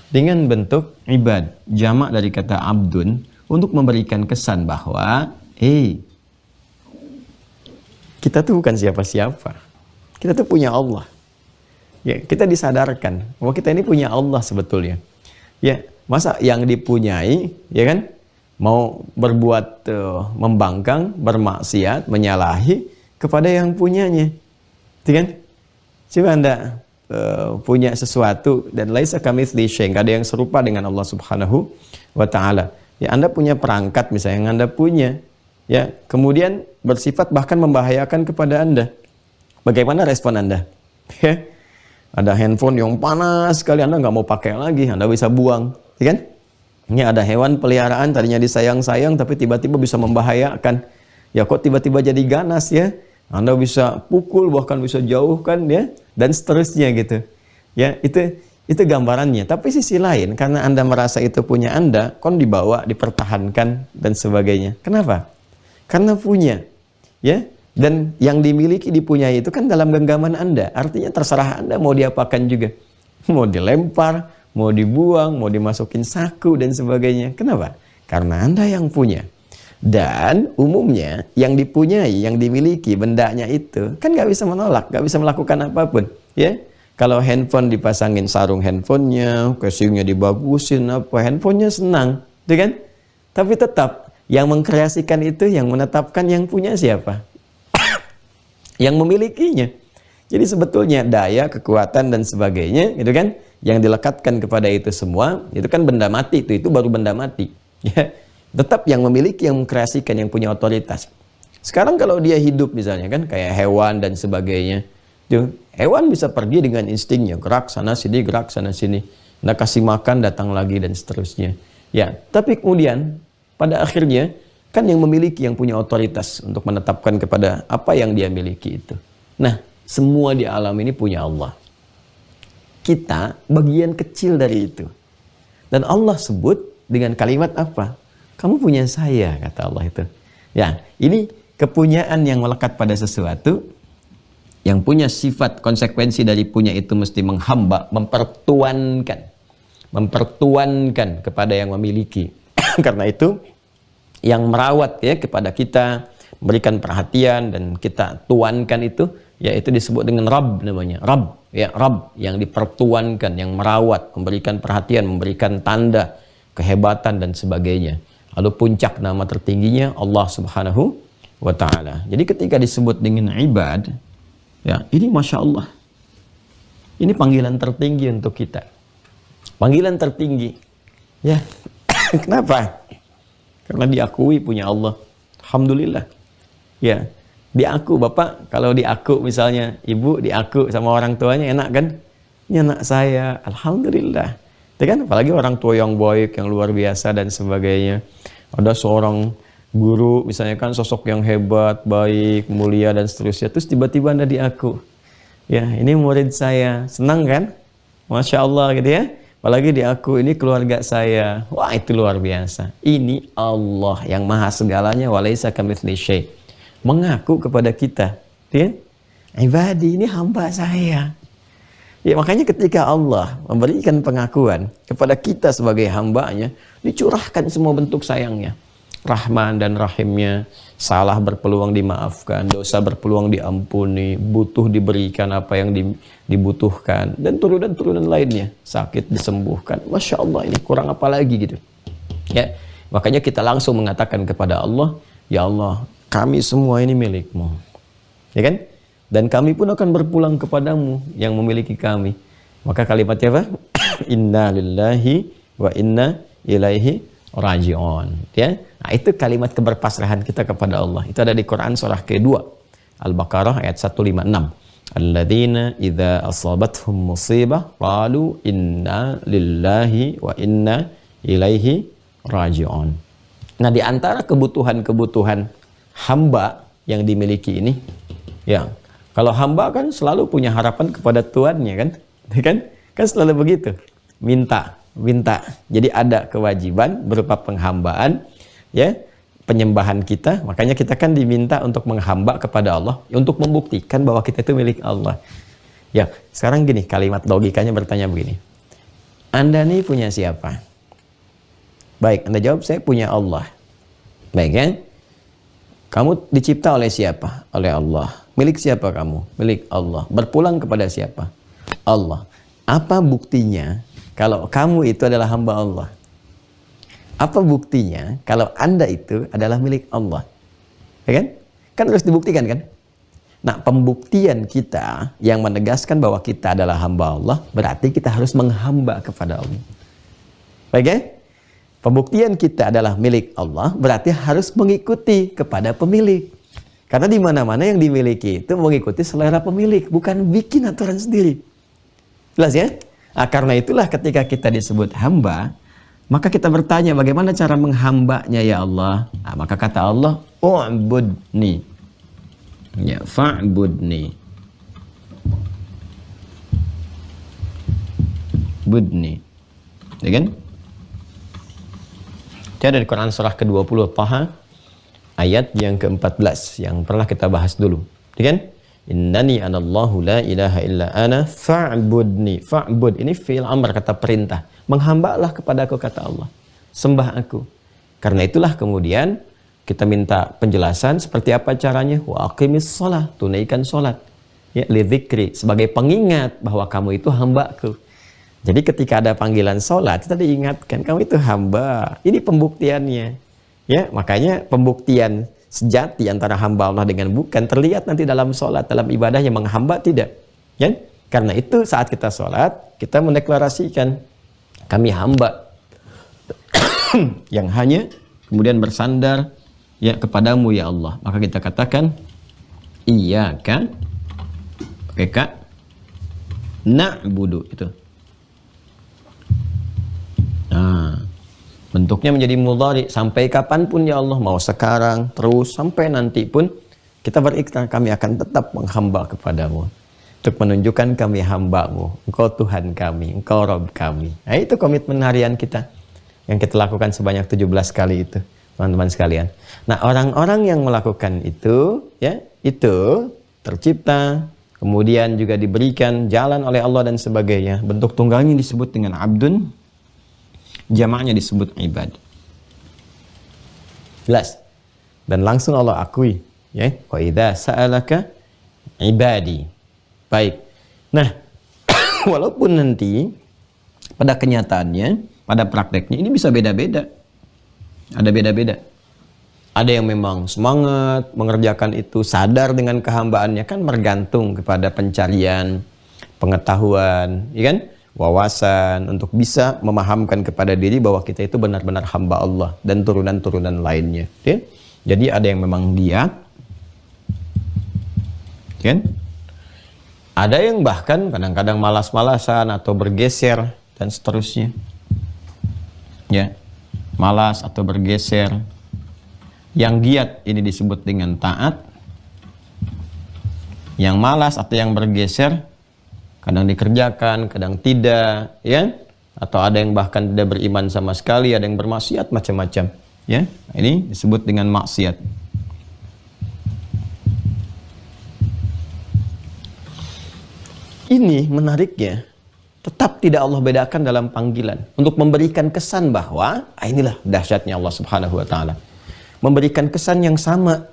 dengan bentuk ibad, jamak dari kata abdun, untuk memberikan kesan bahwa, kita tuh bukan siapa-siapa. Kita tuh punya Allah. Ya, kita disadarkan bahwa kita ini punya Allah sebetulnya. Ya, masa yang dipunyai, ya kan, mau berbuat membangkang, bermaksiat, menyalahi kepada yang punyanya. Ya kan? Coba Anda punya sesuatu dan laisa kamitslihi syai', enggak ada yang serupa dengan Allah Subhanahu wa taala. Ya, Anda punya perangkat misalnya yang Anda punya, ya, kemudian bersifat bahkan membahayakan kepada Anda. Bagaimana respon Anda? Ada handphone yang panas sekali, Anda nggak mau pakai lagi, Anda bisa buang, ya kan? Ini ada hewan peliharaan, tadinya disayang-sayang, tapi tiba-tiba bisa membahayakan. Ya kok tiba-tiba jadi ganas ya? Anda bisa pukul, bahkan bisa jauhkan ya, dan seterusnya gitu. Ya, itu gambarannya. Tapi sisi lain, karena Anda merasa itu punya Anda, kon dibawa, dipertahankan, dan sebagainya. Kenapa? Karena punya. Ya, dan yang dimiliki, dipunyai itu kan dalam genggaman Anda. Artinya terserah Anda mau diapakan juga. Mau dilempar, mau dibuang, mau dimasukin saku, dan sebagainya. Kenapa? Karena Anda yang punya. Dan umumnya yang dipunyai, yang dimiliki, bendanya itu kan nggak bisa menolak, nggak bisa melakukan apapun. Ya, kalau handphone dipasangin sarung handphonenya, casingnya dibagusin, handphonenya senang, gitu kan? Tapi tetap yang mengkreasikan itu, yang menetapkan, yang punya siapa? Yang memilikinya. Jadi sebetulnya daya, kekuatan dan sebagainya, itu kan, yang dilekatkan kepada itu semua, itu kan benda mati, itu baru benda mati. Ya, tetap yang memiliki, yang mengkreasikan, yang punya otoritas. Sekarang kalau dia hidup misalnya kan, kayak hewan dan sebagainya, tuh, hewan bisa pergi dengan instingnya, gerak sana sini, gerak sana sini, nah kasih makan, datang lagi dan seterusnya. Ya, tapi kemudian pada akhirnya kan yang memiliki, yang punya otoritas untuk menetapkan kepada apa yang dia miliki itu. Nah, semua di alam ini punya Allah. Kita bagian kecil dari itu. Dan Allah sebut dengan kalimat apa? Kamu punya saya, kata Allah itu. Ya, ini kepunyaan yang melekat pada sesuatu, yang punya sifat konsekuensi dari punya itu mesti menghamba, mempertuankan kepada yang memiliki. Karena itu, yang merawat ya kepada kita, memberikan perhatian dan kita tuankan itu, yaitu disebut dengan Rabb namanya. Rabb, ya Rabb yang dipertuankan, yang merawat, memberikan perhatian, memberikan tanda kehebatan dan sebagainya. Lalu puncak nama tertingginya Allah Subhanahu wa Ta'ala. Jadi ketika disebut dengan ibad, ya ini Masya Allah, ini panggilan tertinggi untuk kita. Panggilan tertinggi. Ya, kenapa? Karena diakui punya Allah. Alhamdulillah. Ya, diaku Bapak, kalau diaku misalnya ibu diaku sama orang tuanya enak kan? Ini anak saya, Alhamdulillah. Ya kan? Apalagi orang tua yang baik, yang luar biasa dan sebagainya. Ada seorang guru misalnya kan, sosok yang hebat, baik, mulia dan seterusnya. Terus tiba-tiba Anda diaku. Ya, ini murid saya. Senang kan? Masya Allah gitu ya. Apalagi diaku, ini keluarga saya. Wah, itu luar biasa. Ini Allah yang maha segalanya, walaisa kamitslihi syai'. Mengaku kepada kita, ya? Ibadi, ini hamba saya. Ya, makanya ketika Allah memberikan pengakuan kepada kita sebagai hambanya, dicurahkan semua bentuk sayangnya. Rahman dan Rahimnya, salah berpeluang dimaafkan, dosa berpeluang diampuni, butuh diberikan apa yang dibutuhkan, dan turunan-turunan lainnya, sakit disembuhkan. Masya Allah, ini kurang apa lagi gitu. Ya, makanya kita langsung mengatakan kepada Allah, ya Allah, kami semua ini milik-Mu. Ya kan? Dan kami pun akan berpulang kepadamu yang memiliki kami. Maka kalimatnya apa? Inna lillahi wa inna ilaihi raji'un. Ya, nah, itu kalimat keberpasrahan kita kepada Allah. Itu ada di Quran surah kedua, Al-Baqarah ayat 156. Alladzina idza asabathum musibah qalu inna lillahi wa inna ilaihi raji'un. Nah, di antara kebutuhan-kebutuhan hamba yang dimiliki ini, ya, kalau hamba kan selalu punya harapan kepada tuannya kan? Kan selalu begitu. Minta. Jadi ada kewajiban berupa penghambaan, ya, penyembahan kita. Makanya kita kan diminta untuk menghamba kepada Allah, untuk membuktikan bahwa kita itu milik Allah. Ya, sekarang gini, kalimat logikanya bertanya begini. Anda nih punya siapa? Baik, Anda jawab, saya punya Allah. Baik ya? Kamu dicipta oleh siapa? Oleh Allah. Milik siapa kamu? Milik Allah. Berpulang kepada siapa? Allah. Apa buktinya kalau kamu itu adalah hamba Allah? Apa buktinya kalau Anda itu adalah milik Allah? Ya kan? Kan harus dibuktikan kan? Nah, pembuktian kita yang menegaskan bahwa kita adalah hamba Allah, berarti kita harus menghamba kepada Allah. Baik ya? Pembuktian kita adalah milik Allah, berarti harus mengikuti kepada pemilik. Karena di mana-mana yang dimiliki itu mengikuti selera pemilik, bukan bikin aturan sendiri. Jelas ya? Nah, karena itulah ketika kita disebut hamba, maka kita bertanya bagaimana cara menghambanya ya Allah. Nah, maka kata Allah, u'budni. Ya, fa'budni. Budni. Ya kan? Itu ada di Quran surah ke-20 Taha ayat yang ke-14 yang pernah kita bahas dulu. Ya kan? Innani anallahu la ilaha illa ana fa'budni. Fa'bud ini fi'il amr, kata perintah. Menghambalah kepada aku, kata Allah. Sembah aku. Karena itulah kemudian kita minta penjelasan seperti apa caranya. Wa aqimis shalah, tunaikan salat. Ya, lidzikri, sebagai pengingat bahwa kamu itu hambaku. Jadi ketika ada panggilan sholat, kita diingatkan, kamu itu hamba. Ini pembuktiannya. Ya, makanya pembuktian sejati antara hamba Allah dengan bukan terlihat nanti dalam sholat, dalam ibadah yang menghamba tidak. Ya? Karena itu saat kita sholat, kita mendeklarasikan, kami hamba yang hanya kemudian bersandar ya kepadamu ya Allah. Maka kita katakan, iyyaka, pakai ka, na'budu, itu. Nah, bentuknya menjadi mudhari, sampai kapanpun ya Allah, mau sekarang, terus, sampai nanti pun kita berikrar kami akan tetap menghamba kepadamu untuk menunjukkan kami hambamu, engkau Tuhan kami, engkau Rabb kami. Nah, itu komitmen harian kita yang kita lakukan sebanyak 17 kali itu, teman-teman sekalian. Nah, orang-orang yang melakukan itu ya, itu tercipta, kemudian juga diberikan jalan oleh Allah dan sebagainya. Bentuk tunggalnya disebut dengan abdun, jamaknya disebut ibad. Jelas. Dan langsung Allah akui, ya, wa idza sa'alaka ibadi. Baik. Nah, walaupun nanti pada kenyataannya, pada prakteknya ini bisa beda-beda. Ada beda-beda. Ada yang memang semangat mengerjakan itu, sadar dengan kehambaannya, kan bergantung kepada pencarian, pengetahuan, ya kan? Wawasan untuk bisa memahamkan kepada diri bahwa kita itu benar-benar hamba Allah dan turunan-turunan lainnya. Ya? Jadi ada yang memang giat, kan? Ada yang bahkan kadang-kadang malas-malasan atau bergeser dan seterusnya. Ya, malas atau bergeser. Yang giat ini disebut dengan taat. Yang malas atau yang bergeser kadang dikerjakan, kadang tidak, ya. Atau ada yang bahkan tidak beriman sama sekali, ada yang bermaksiat macam-macam, ya. Ini disebut dengan maksiat. Ini menariknya, tetap tidak Allah bedakan dalam panggilan untuk memberikan kesan bahwa inilah dahsyatnya Allah Subhanahu wa taala. Memberikan kesan yang sama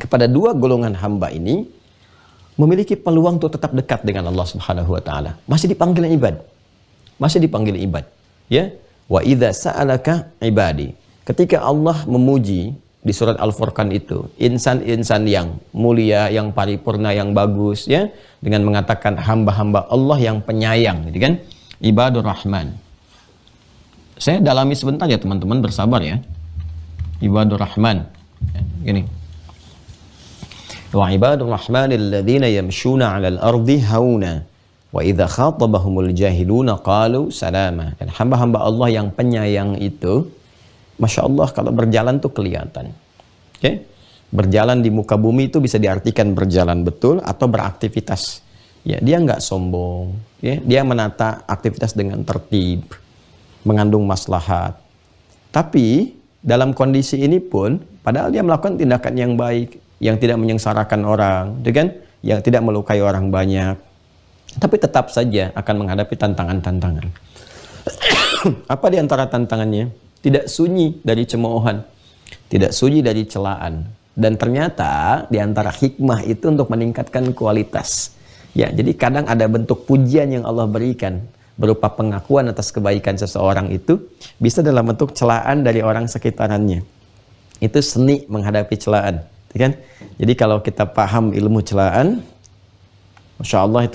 kepada dua golongan hamba ini, memiliki peluang untuk tetap dekat dengan Allah Subhanahu wa taala. Masih dipanggil ibad. Masih dipanggil ibad. Ya. Wa idza sa'alaka ibadi. Ketika Allah memuji di surat Al-Furqan itu, insan-insan yang mulia, yang paripurna, yang bagus, ya, dengan mengatakan hamba-hamba Allah yang penyayang, gitu kan? Ibadur Rahman. Saya dalami sebentar ya teman-teman, bersabar ya. Ibadur Rahman. Ya, gini. Wa ibadur rahmanil ladzina yamshuna 'alal ardi hauna wa idza khatabahumul jahiluna qalu salama. Dan hamba-hamba Allah yang penyayang itu, Masya Allah, kalau berjalan tuh kelihatan. Okay? Berjalan di muka bumi itu bisa diartikan berjalan betul atau beraktivitas. Ya, dia nggak sombong. Ya, dia menata aktivitas dengan tertib, mengandung maslahat. Tapi dalam kondisi ini pun, padahal dia melakukan tindakan yang baik, yang tidak menyengsarakan orang, kan? Yang tidak melukai orang banyak, tapi tetap saja akan menghadapi tantangan-tantangan. Apa di antara tantangannya? Tidak sunyi dari cemoohan, tidak sunyi dari celaan, dan ternyata di antara hikmah itu untuk meningkatkan kualitas. Ya, jadi kadang ada bentuk pujian yang Allah berikan berupa pengakuan atas kebaikan seseorang itu bisa dalam bentuk celaan dari orang sekitarannya. Itu seni menghadapi celaan. Kan? Jadi kalau kita paham ilmu celaan, Masya Allah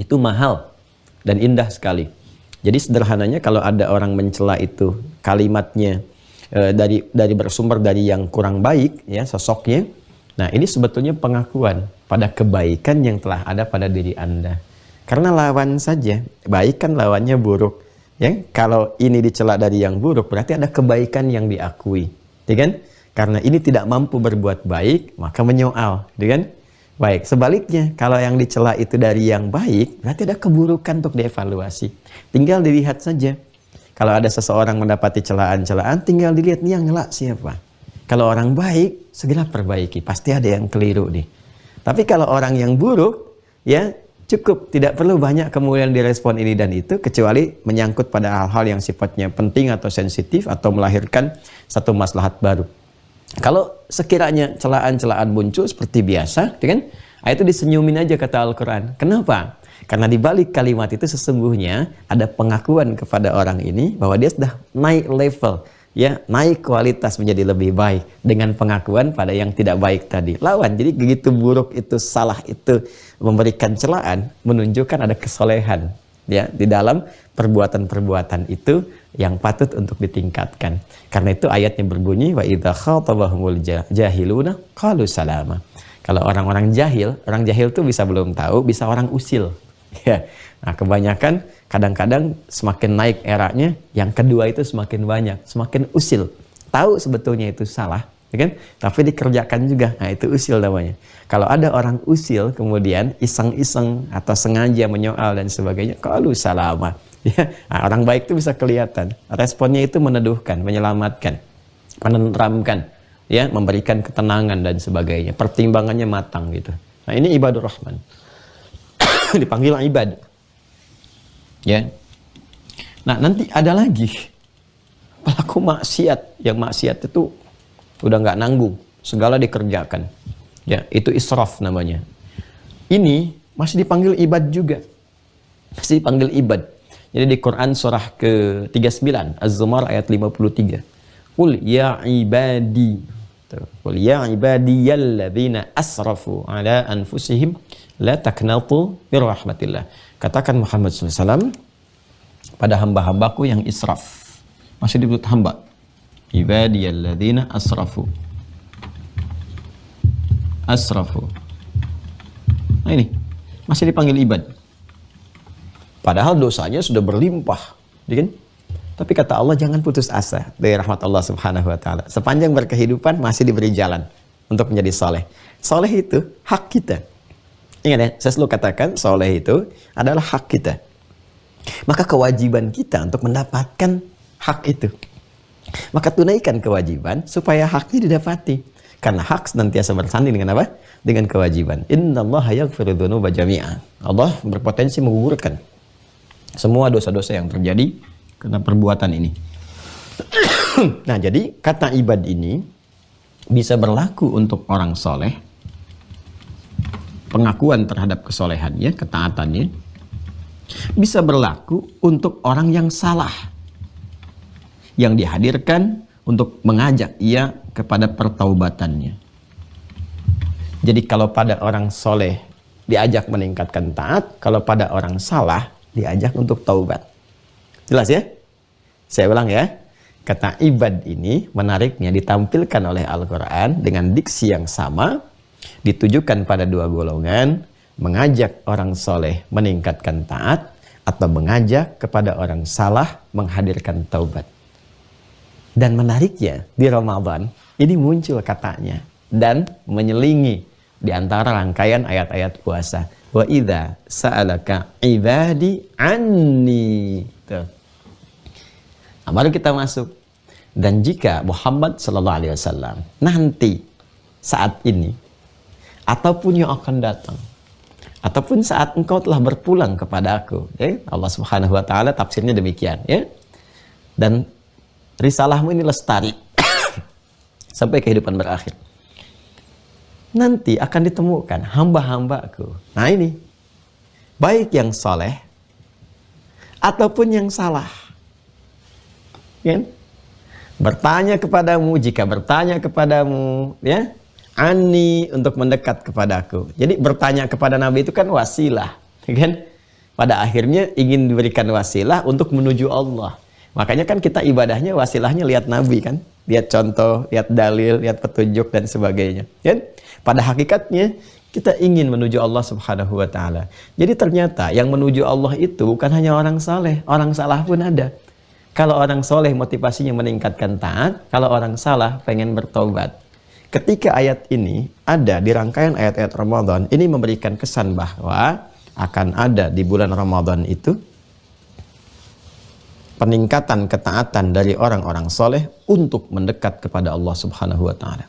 itu mahal dan indah sekali. Jadi sederhananya kalau ada orang mencela itu kalimatnya dari bersumber dari yang kurang baik, ya, sosoknya. Nah, ini sebetulnya pengakuan pada kebaikan yang telah ada pada diri Anda. Karena lawan saja, baik kan lawannya buruk. Ya, kalau ini dicela dari yang buruk, berarti ada kebaikan yang diakui. Ya kan? Karena ini tidak mampu berbuat baik, maka menyoal. Ya kan? Baik, sebaliknya, kalau yang dicela itu dari yang baik, berarti ada keburukan untuk dievaluasi. Tinggal dilihat saja. Kalau ada seseorang mendapati celaan-celaan, tinggal dilihat nih yang ngelak siapa. Kalau orang baik, segera perbaiki. Pasti ada yang keliru nih. Tapi kalau orang yang buruk, ya cukup. Tidak perlu banyak kemudian direspon ini dan itu, kecuali menyangkut pada hal-hal yang sifatnya penting atau sensitif, atau melahirkan satu maslahat baru. Kalau sekiranya celaan-celaan muncul seperti biasa, kan? Itu disenyumin aja kata Al-Quran. Kenapa? Karena di balik kalimat itu sesungguhnya ada pengakuan kepada orang ini bahwa dia sudah naik level, ya, naik kualitas menjadi lebih baik dengan pengakuan pada yang tidak baik tadi. Lawan, jadi begitu buruk itu, salah itu, memberikan celaan, menunjukkan ada kesolehan, ya, di dalam perbuatan-perbuatan itu yang patut untuk ditingkatkan. Karena itu ayatnya berbunyi wa idza khatabahumul jahiluna qalu salama. Kalau orang jahil tuh bisa belum tahu, bisa orang usil. Ya. Nah, kebanyakan kadang-kadang semakin naik eranya, yang kedua itu semakin banyak, semakin usil. Tahu sebetulnya itu salah, ya kan? Tapi dikerjakan juga. Nah, itu usil namanya. Kalau ada orang usil kemudian iseng-iseng atau sengaja menyoal dan sebagainya, qalu salama. Ya, nah, orang baik itu bisa kelihatan. Responnya itu meneduhkan, menyelamatkan, menenteramkan, ya, memberikan ketenangan dan sebagainya. Pertimbangannya matang gitu. Nah, ini ibadur rahman. Dipanggil ibad. Ya. Nah, nanti ada lagi pelaku maksiat. Yang maksiat itu udah nggak nanggung, segala dikerjakan. Ya, itu israf namanya. Ini masih dipanggil ibad juga. Masih dipanggil ibad. Jadi di Quran surah ke-39 Az-Zumar ayat 53. Qul ya ibadi. Qul ya ibadiyalladzina asrafu ala anfusihim la taqnatu mir rahmatillah. Katakan Muhammad SAW pada hamba-hambaku yang israf. Masih disebut hamba. Ibadiyalladzina asrafu. Asrafu. Nah, ini masih dipanggil ibad. Padahal dosanya sudah berlimpah, kan? Tapi kata Allah, jangan putus asa dari rahmat Allah Subhanahu wa taala. Sepanjang berkehidupan masih diberi jalan untuk menjadi soleh. Soleh itu hak kita. Ingat ya, saya selalu katakan soleh itu adalah hak kita. Maka kewajiban kita untuk mendapatkan hak itu. Maka tunaikan kewajiban supaya haknya didapati. Karena hak senantiasa bersanding dengan apa? Dengan kewajiban. Innallaha yaghfiru dzunuba jami'a. Allah berpotensi menggugurkan semua dosa-dosa yang terjadi karena perbuatan ini. Nah, jadi kata ibad ini bisa berlaku untuk orang soleh, pengakuan terhadap kesolehannya, ketaatannya. Bisa berlaku untuk orang yang salah, yang dihadirkan untuk mengajak ia kepada pertaubatannya. Jadi kalau pada orang soleh diajak meningkatkan taat, kalau pada orang salah diajak untuk taubat. Jelas ya? Saya ulang ya. Kata ibad ini menariknya ditampilkan oleh Al-Quran dengan diksi yang sama, ditujukan pada dua golongan, mengajak orang soleh meningkatkan taat, atau mengajak kepada orang salah menghadirkan taubat. Dan menariknya di Ramadan ini muncul katanya dan menyelingi di antara rangkaian ayat-ayat puasa. Wa idza sa'alaka ibadi anni. Tuh. Nah, baru kita masuk. Dan jika Muhammad sallallahu alaihi wasallam nanti saat ini ataupun yang akan datang ataupun saat engkau telah berpulang kepada aku, ya, Allah Subhanahu wa taala tafsirnya demikian, ya. Dan risalahmu ini lestari sampai kehidupan berakhir. Nanti akan ditemukan hamba-hambaku. Nah ini, baik yang soleh ataupun yang salah, ya? Bertanya kepadamu, jika bertanya kepadamu, ya, ani untuk mendekat kepadaku. Jadi bertanya kepada Nabi itu kan wasilah, kan? Pada akhirnya ingin diberikan wasilah untuk menuju Allah. Makanya kan kita ibadahnya wasilahnya lihat Nabi kan, lihat contoh, lihat dalil, lihat petunjuk dan sebagainya. Kan? Pada hakikatnya Kita ingin menuju Allah Subhanahu wa taala. Jadi ternyata yang menuju Allah itu bukan hanya orang saleh, orang salah pun ada. Kalau orang soleh motivasinya meningkatkan taat, kalau orang salah pengen bertobat. Ketika ayat ini ada di rangkaian ayat-ayat Ramadan, ini memberikan kesan bahwa akan ada di bulan Ramadan itu peningkatan ketaatan dari orang-orang soleh untuk mendekat kepada Allah Subhanahu wa taala.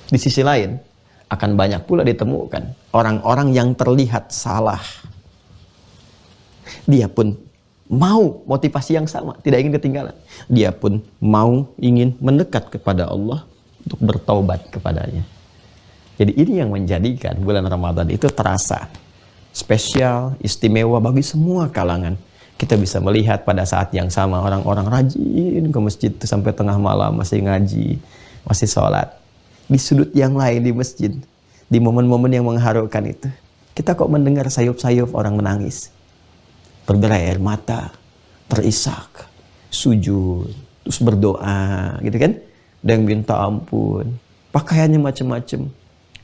Di sisi lain, akan banyak pula ditemukan orang-orang yang terlihat salah. Dia pun mau motivasi yang sama, tidak ingin ketinggalan. Dia pun mau ingin mendekat kepada Allah untuk bertaubat kepadanya. Jadi ini yang menjadikan bulan Ramadan itu terasa spesial, istimewa bagi semua kalangan. Kita bisa melihat pada saat yang sama orang-orang rajin ke masjid itu sampai tengah malam masih ngaji, masih sholat. Di sudut yang lain di masjid, di momen-momen yang mengharukan itu, kita kok mendengar sayup-sayup orang menangis, berderai air mata, terisak, sujud, terus berdoa, gitu kan? Ada yang minta ampun, pakaiannya macam-macam.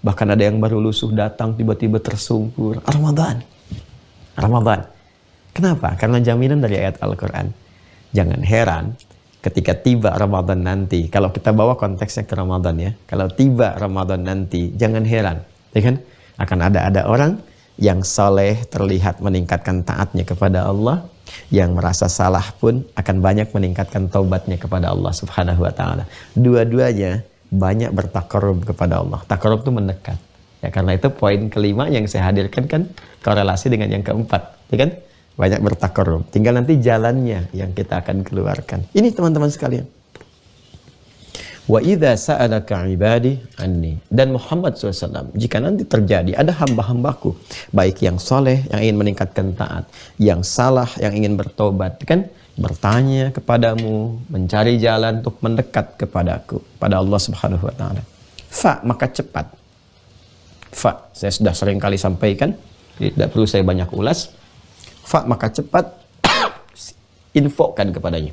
Bahkan ada yang baru lusuh datang tiba-tiba tersungkur. Ramadan. Kenapa? Karena jaminan dari ayat Al-Quran. Jangan heran ketika tiba Ramadan nanti, kalau kita bawa konteksnya ke Ramadan ya, kalau tiba Ramadan nanti, jangan heran, ya kan? Akan ada orang yang saleh terlihat meningkatkan taatnya kepada Allah, yang merasa salah pun akan banyak meningkatkan taubatnya kepada Allah Subhanahu wa taala. Dua-duanya banyak bertakarub kepada Allah. Takarub itu mendekat. Ya, karena itu poin kelima yang saya hadirkan kan korelasi dengan yang keempat, ya kan? Banyak bertakarub. Tinggal nanti jalannya yang kita akan keluarkan. Ini teman-teman sekalian. Wa idza sa'alaka ibadi anni. Dan Muhammad SAW, jika nanti terjadi ada hamba-hambaku, baik yang soleh, yang ingin meningkatkan taat, yang salah, yang ingin bertobat, kan? Bertanya kepadamu, mencari jalan untuk mendekat kepadaku, pada Allah Subhanahu wa taala. Maka cepat. Saya sudah sering kali sampaikan, tidak perlu saya banyak ulas. Maka cepat infokan kepadanya.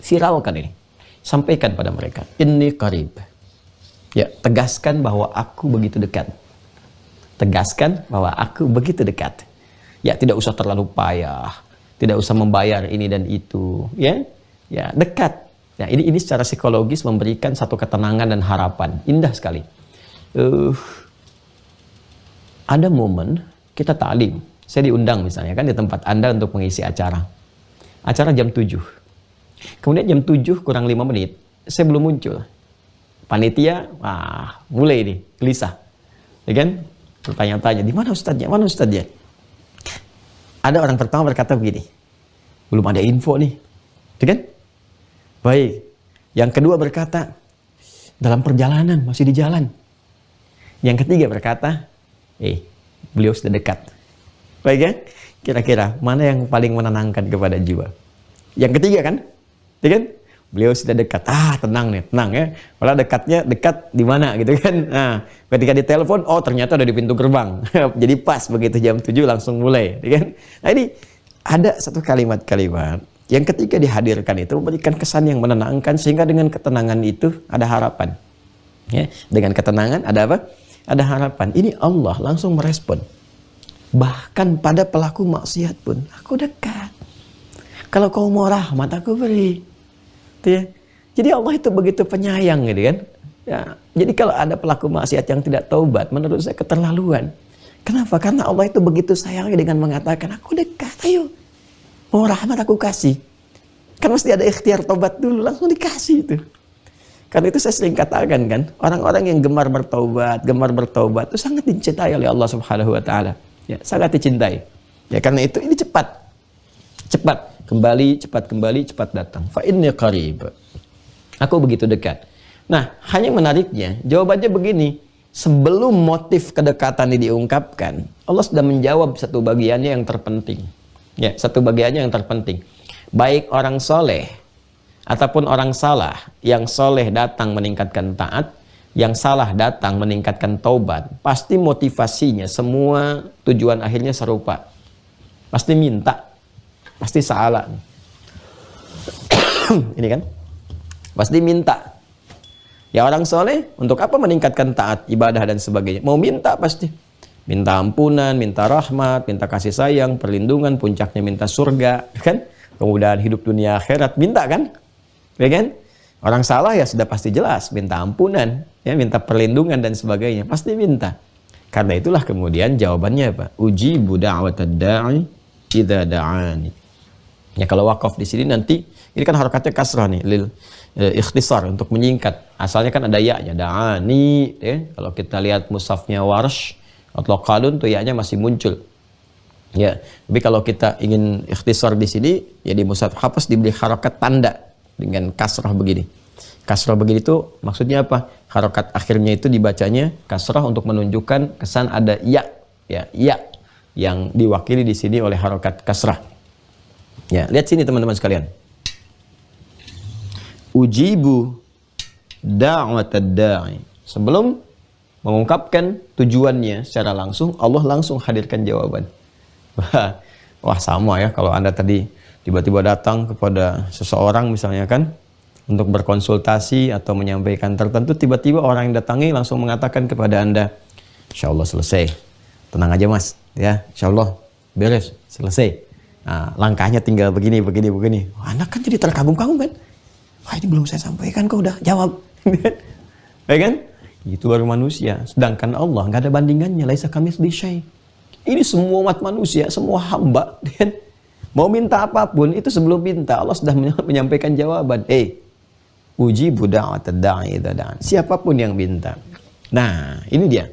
Viralkan ini. Sampaikan pada mereka. Inni qarib. Ya, tegaskan bahwa aku begitu dekat. Tegaskan bahwa aku begitu dekat. Ya, tidak usah terlalu payah. Tidak usah membayar ini dan itu. Ya, dekat. Ya, ini secara psikologis memberikan satu ketenangan dan harapan. Indah sekali. Ada momen kita ta'lim. Saya diundang misalnya kan di tempat Anda untuk mengisi acara. Acara jam 7. Kemudian jam 7 kurang 5 menit, saya belum muncul. Panitia, mulai nih, gelisah. Ya kan? Bertanya-tanya, di mana ustadznya? Mana ustadznya? Ada orang pertama berkata begini, belum ada info nih. Ya kan? Baik. Yang kedua berkata, dalam perjalanan, masih di jalan. Yang ketiga berkata, beliau sudah dekat. Baik ya? Kira-kira mana yang paling menenangkan kepada jiwa? Yang ketiga kan? Ya kan? Beliau sudah dekat. Tenang nih, tenang ya. Kalau dekatnya dekat di mana gitu kan? Nah, ketika ditelepon, ternyata udah di pintu gerbang. Jadi pas begitu jam 7 langsung mulai, ya kan? Nah, ini ada satu kalimat-kalimat yang ketika dihadirkan itu memberikan kesan yang menenangkan, sehingga dengan ketenangan itu ada harapan. Ya, dengan ketenangan ada apa? Ada harapan. Ini Allah langsung merespon. Bahkan pada pelaku maksiat pun, aku dekat. Kalau kau mau rahmat, aku beri. Ya. Jadi Allah itu begitu penyayang gitu kan. Ya. Jadi kalau ada pelaku maksiat yang tidak taubat, menurut saya keterlaluan. Kenapa? Karena Allah itu begitu sayangnya dengan mengatakan, aku dekat, ayo. Mau rahmat aku kasih. Kan mesti ada ikhtiar taubat dulu, langsung dikasih itu. Karena itu saya sering katakan kan, orang-orang yang gemar bertaubat itu sangat dicintai oleh Allah Subhanahu wa taala. Ya, sangat dicintai. Ya, karena itu ini cepat kembali, cepat datang. Fa inni qarib. Aku begitu dekat. Nah, hanya menariknya, jawabannya begini. Sebelum motif kedekatan ini diungkapkan, Allah sudah menjawab satu bagiannya yang terpenting. Ya, satu bagiannya yang terpenting. Baik orang soleh ataupun orang salah, yang soleh datang meningkatkan taat, yang salah datang meningkatkan taubat, pasti motivasinya semua tujuan akhirnya serupa. Pasti minta, pasti salah. Ini kan? Pasti minta. Ya orang soleh untuk apa meningkatkan taat, ibadah dan sebagainya? Mau minta pasti. Minta ampunan, minta rahmat, minta kasih sayang, perlindungan, puncaknya minta surga, kan? Kemudahan hidup dunia akhirat, minta kan? Ya kan? Orang salah ya sudah pasti jelas, minta ampunan, ya, minta perlindungan dan sebagainya, pasti minta. Karena itulah kemudian jawabannya apa? Ujibu da'watad da'i idza da'ani. Ya kalau wakaf di sini nanti ini kan harokatnya kasrah nih, lil ikhtisar untuk menyingkat. Asalnya kan ada ya-nya, da'ani, ya. Kalau kita lihat mushafnya Warsh atau Qalun tuh ya-nya masih muncul. Ya, tapi kalau kita ingin ikhtisar di sini, ya di mushaf Hafs diberi harokat tanda dengan kasrah begini. Kasrah begini itu maksudnya apa? Harokat akhirnya itu dibacanya kasrah untuk menunjukkan kesan ada ya, ya yang diwakili di sini oleh harokat kasrah. Ya, lihat sini teman-teman sekalian. Ujibu da'watad da'i. Sebelum mengungkapkan tujuannya secara langsung, Allah langsung hadirkan jawaban. Wah sama ya kalau Anda tadi tiba-tiba datang kepada seseorang misalnya kan untuk berkonsultasi atau menyampaikan tertentu, tiba-tiba orang yang datangi langsung mengatakan kepada Anda, insya Allah selesai, tenang aja mas, ya insya Allah beres, selesai. Nah, langkahnya tinggal begini. Wah, Anda kan jadi terkagum-kagum kan? Wah ini belum saya sampaikan kok udah jawab. Ya kan? Itu baru manusia. Sedangkan Allah nggak ada bandingannya. Laisa kamitslihi syai'. Ini semua umat manusia, semua hamba. Dan mau minta apapun, itu sebelum minta Allah sudah menyampaikan jawaban. Ujibu da'watad da'i idza da'an. Siapapun yang minta. Nah, ini dia.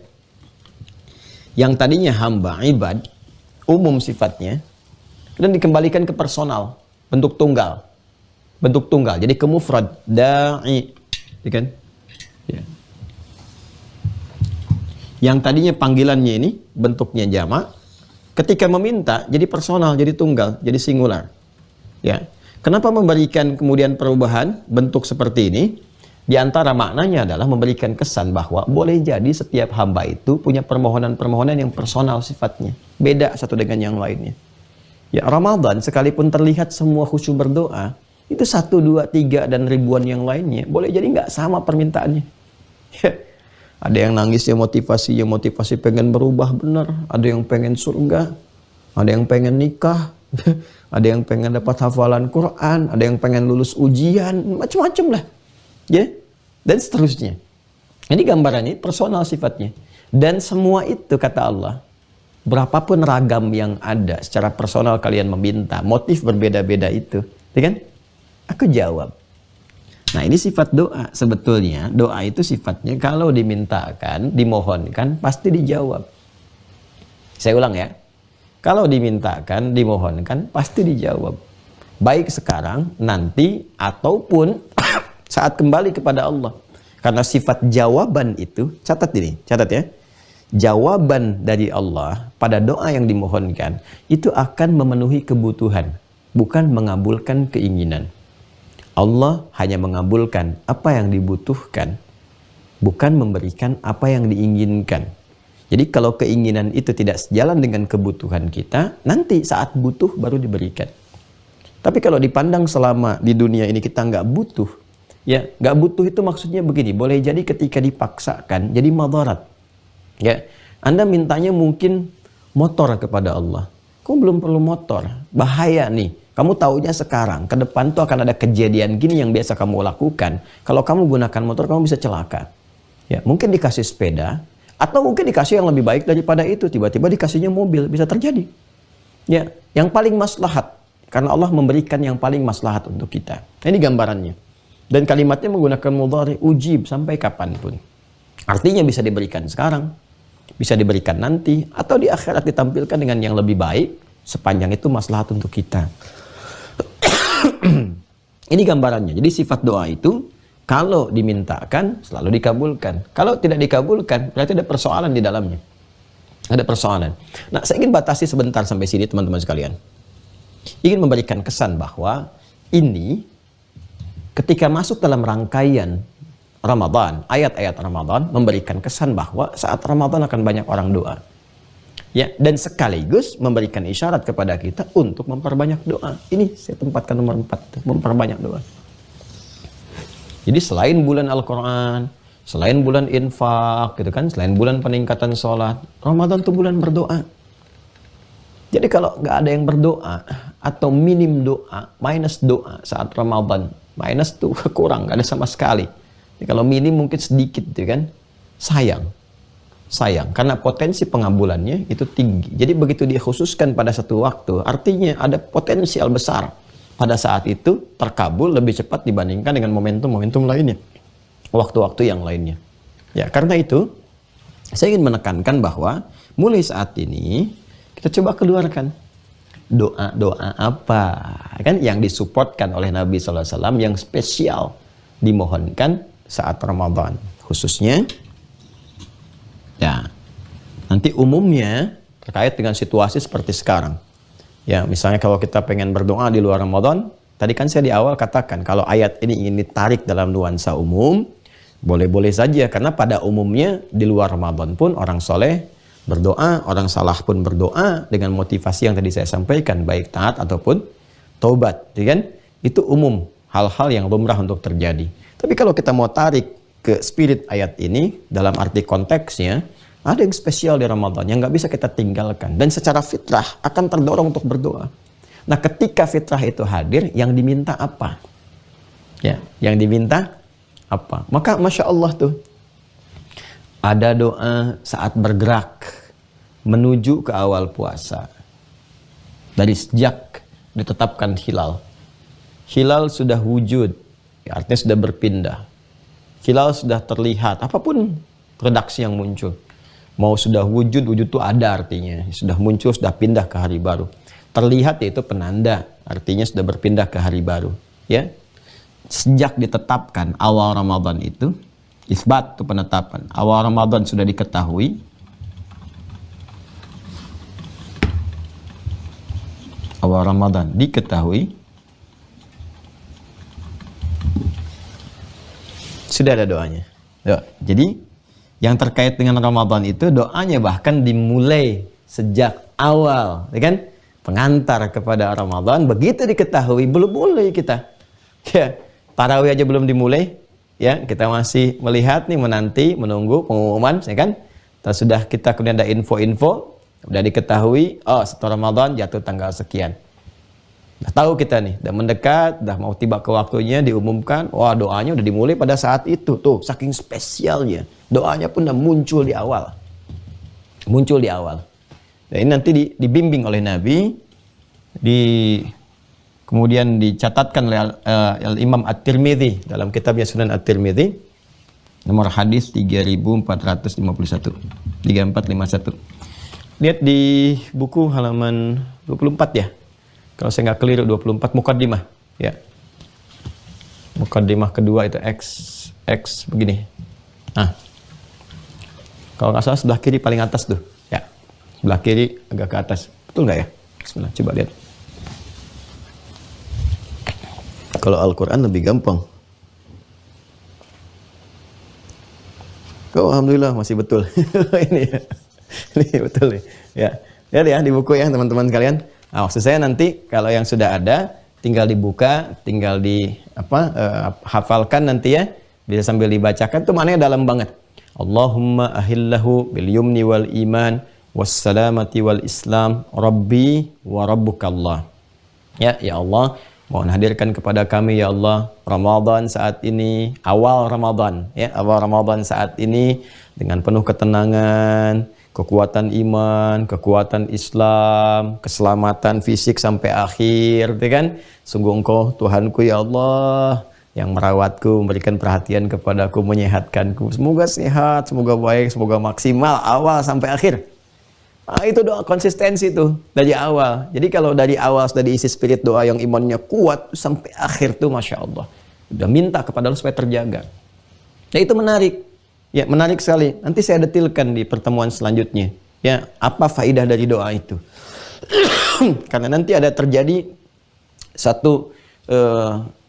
Yang tadinya hamba, ibad, umum sifatnya, dan dikembalikan ke personal, bentuk tunggal. Bentuk tunggal. Jadi ke mufrad, da'i. Ya kan? Ya. Yang tadinya panggilannya ini bentuknya jamak, ketika meminta jadi personal, jadi tunggal, jadi singular. Ya. Kenapa memberikan kemudian perubahan bentuk seperti ini? Di antara maknanya adalah memberikan kesan bahwa boleh jadi setiap hamba itu punya permohonan-permohonan yang personal sifatnya, beda satu dengan yang lainnya. Ya, Ramadan sekalipun terlihat semua khusyuk berdoa, itu 1, 2, 3 dan ribuan yang lainnya boleh jadi nggak sama permintaannya. Ya. Ada yang nangis ya motivasi pengen berubah benar, ada yang pengen surga, ada yang pengen nikah, ada yang pengen dapat hafalan Quran, ada yang pengen lulus ujian, macam-macam lah. Ya, dan seterusnya. Ini gambarannya personal sifatnya. Dan semua itu kata Allah, berapapun ragam yang ada secara personal kalian meminta, motif berbeda-beda itu, ya kan? Aku jawab. Nah ini sifat doa. Sebetulnya doa itu sifatnya kalau dimintakan, dimohonkan, pasti dijawab. Saya ulang ya. Kalau dimintakan, dimohonkan, pasti dijawab. Baik sekarang, nanti, ataupun saat kembali kepada Allah. Karena sifat jawaban itu, catat ya. Jawaban dari Allah pada doa yang dimohonkan, itu akan memenuhi kebutuhan, bukan mengabulkan keinginan. Allah hanya mengabulkan apa yang dibutuhkan, bukan memberikan apa yang diinginkan. Jadi kalau keinginan itu tidak sejalan dengan kebutuhan kita, nanti saat butuh baru diberikan. Tapi kalau dipandang selama di dunia ini kita nggak butuh, ya nggak butuh itu maksudnya begini, boleh jadi ketika dipaksakan jadi madarat. Ya, Anda mintanya mungkin motor kepada Allah. Kok belum perlu motor? Bahaya nih. Kamu taunya sekarang, ke depan tuh akan ada kejadian gini yang biasa kamu lakukan. Kalau kamu gunakan motor, kamu bisa celaka. Ya, mungkin dikasih sepeda, atau mungkin dikasih yang lebih baik daripada itu. Tiba-tiba dikasihnya mobil, bisa terjadi. Ya, yang paling maslahat. Karena Allah memberikan yang paling maslahat untuk kita. Ini gambarannya. Dan kalimatnya menggunakan mudhari, ujib, sampai kapanpun. Artinya bisa diberikan sekarang, bisa diberikan nanti, atau di akhirat ditampilkan dengan yang lebih baik, sepanjang itu maslahat untuk kita. Ini gambarannya. Jadi sifat doa itu kalau dimintakan selalu dikabulkan. Kalau tidak dikabulkan berarti ada persoalan di dalamnya. Ada persoalan. Nah, saya ingin batasi sebentar sampai sini teman-teman sekalian. Ingin memberikan kesan bahwa ini ketika masuk dalam rangkaian Ramadan, ayat-ayat Ramadan memberikan kesan bahwa saat Ramadan akan banyak orang doa. Ya, dan sekaligus memberikan isyarat kepada kita untuk memperbanyak doa. Ini saya tempatkan nomor 4, memperbanyak doa. Jadi selain bulan Al-Quran, selain bulan infak, gitu kan, selain bulan peningkatan sholat, Ramadan itu bulan berdoa. Jadi kalau nggak ada yang berdoa, atau minim doa, minus doa saat Ramadan, minus tuh kurang, nggak ada sama sekali. Jadi kalau minim mungkin sedikit, gitu kan, sayang, karena potensi pengabulannya itu tinggi. Jadi begitu dikhususkan pada satu waktu, artinya ada potensial besar pada saat itu terkabul lebih cepat dibandingkan dengan momentum-momentum lainnya, waktu-waktu yang lainnya. Ya, karena itu saya ingin menekankan bahwa mulai saat ini kita coba keluarkan doa-doa apa kan yang disupportkan oleh Nabi SAW yang spesial dimohonkan saat Ramadan, khususnya. Ya, nanti umumnya terkait dengan situasi seperti sekarang. Ya, misalnya kalau kita pengen berdoa di luar Ramadan, tadi kan saya di awal katakan, kalau ayat ini ingin ditarik dalam nuansa umum, boleh-boleh saja, karena pada umumnya di luar Ramadan pun orang soleh berdoa, orang salah pun berdoa dengan motivasi yang tadi saya sampaikan, baik taat ataupun taubat, ya kan? Itu umum, hal-hal yang lumrah untuk terjadi. Tapi kalau kita mau tarik ke spirit ayat ini, dalam arti konteksnya, ada yang spesial di Ramadan yang nggak bisa kita tinggalkan. Dan secara fitrah akan terdorong untuk berdoa. Nah, ketika fitrah itu hadir, yang diminta apa? Ya, yang diminta apa? Maka Masya Allah tuh, ada doa saat bergerak menuju ke awal puasa. Dari sejak ditetapkan hilal. Hilal sudah wujud, ya, artinya sudah berpindah. Hilal sudah terlihat, apapun redaksi yang muncul. Mau sudah wujud itu ada artinya. Sudah muncul, sudah pindah ke hari baru. Terlihat yaitu penanda, artinya sudah berpindah ke hari baru. Ya, sejak ditetapkan awal Ramadan itu, isbat itu penetapan. Awal Ramadan sudah diketahui. Awal Ramadan diketahui. Sudah ada doanya. Jadi yang terkait dengan Ramadan itu doanya bahkan dimulai sejak awal, ya kan? Pengantar kepada Ramadan. Begitu diketahui belum mulai kita. Ya, tarawih aja belum dimulai, ya. Kita masih melihat nih, menanti, menunggu pengumuman, ya kan? Sudah kita kemudian ada info-info, udah diketahui, oh setelah Ramadan jatuh tanggal sekian. Udah tahu kita nih, udah mendekat, udah mau tiba ke waktunya, diumumkan, wah doanya udah dimulai pada saat itu. Tuh, saking spesialnya. Doanya pun udah muncul di awal. Muncul di awal. Dan ini nanti dibimbing oleh Nabi, kemudian dicatatkan oleh Imam At-Tirmidzi dalam kitabnya Sunan At-Tirmidzi, nomor hadis 3451. 3451. Lihat di buku halaman 24 ya. Kalau saya nggak keliru 24, mukaddimah, ya. Mukaddimah kedua itu X begini. Nah, kalau nggak salah sebelah kiri paling atas tuh, ya. Sebelah kiri agak ke atas, betul nggak ya? Bismillah, coba lihat. Kalau Al-Quran lebih gampang. Oh, alhamdulillah masih betul. Ini ya, ini betul ya. Lihat ya di buku ya teman-teman sekalian. Nah, maksud saya nanti kalau yang sudah ada tinggal dibuka, tinggal hafalkan nanti ya, bisa sambil dibacakan, tuh maknanya dalam banget. Allahumma ahillahu bil yumni wal iman wassalamati wal islam rabbi wa rabbukallah. Ya Allah, mohon hadirkan kepada kami ya Allah Ramadan saat ini, awal Ramadan ya, awal Ramadan saat ini dengan penuh ketenangan, kekuatan iman, kekuatan Islam, keselamatan fisik sampai akhir, ya kan? Sungguh Engkau Tuhanku ya Allah yang merawatku, memberikan perhatian kepadaku, menyehatkanku. Semoga sehat, semoga baik, semoga maksimal awal sampai akhir. Nah, itu doa konsistensi tuh dari awal. Jadi kalau dari awal sudah diisi spirit doa yang imannya kuat sampai akhir tuh Masya Allah. Udah minta kepada Allah supaya terjaga. Nah, itu menarik. Ya, menarik sekali. Nanti saya detilkan di pertemuan selanjutnya. Ya, apa faidah dari doa itu? Karena nanti ada terjadi satu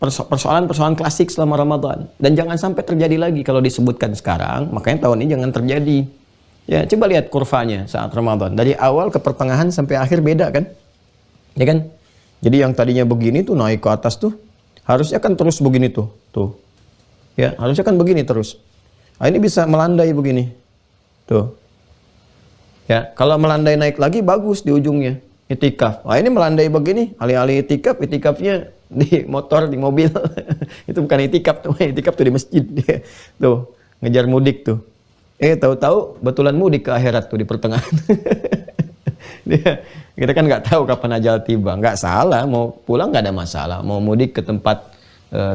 persoalan-persoalan klasik selama Ramadan. Dan jangan sampai terjadi lagi kalau disebutkan sekarang. Makanya tahun ini jangan terjadi. Ya, coba lihat kurvanya saat Ramadan. Dari awal ke pertengahan sampai akhir beda kan? Ya kan? Jadi yang tadinya begini tuh naik ke atas tuh. Harusnya kan terus begini tuh. Tuh. Ya, harusnya kan begini terus. Nah, ini bisa melandai begini. Tuh. Ya, kalau melandai naik lagi bagus di ujungnya. Itikaf. Nah, ini melandai begini, alih-alih itikaf, itikafnya di motor, di mobil. Itu bukan itikaf tuh, itikaf tuh di masjid. Tuh, ngejar mudik tuh. Tahu-tahu betulan mudik ke akhirat tuh di pertengahan. Kita kan nggak tahu kapan ajal tiba. Nggak salah, mau pulang nggak ada masalah. Mau mudik ke tempat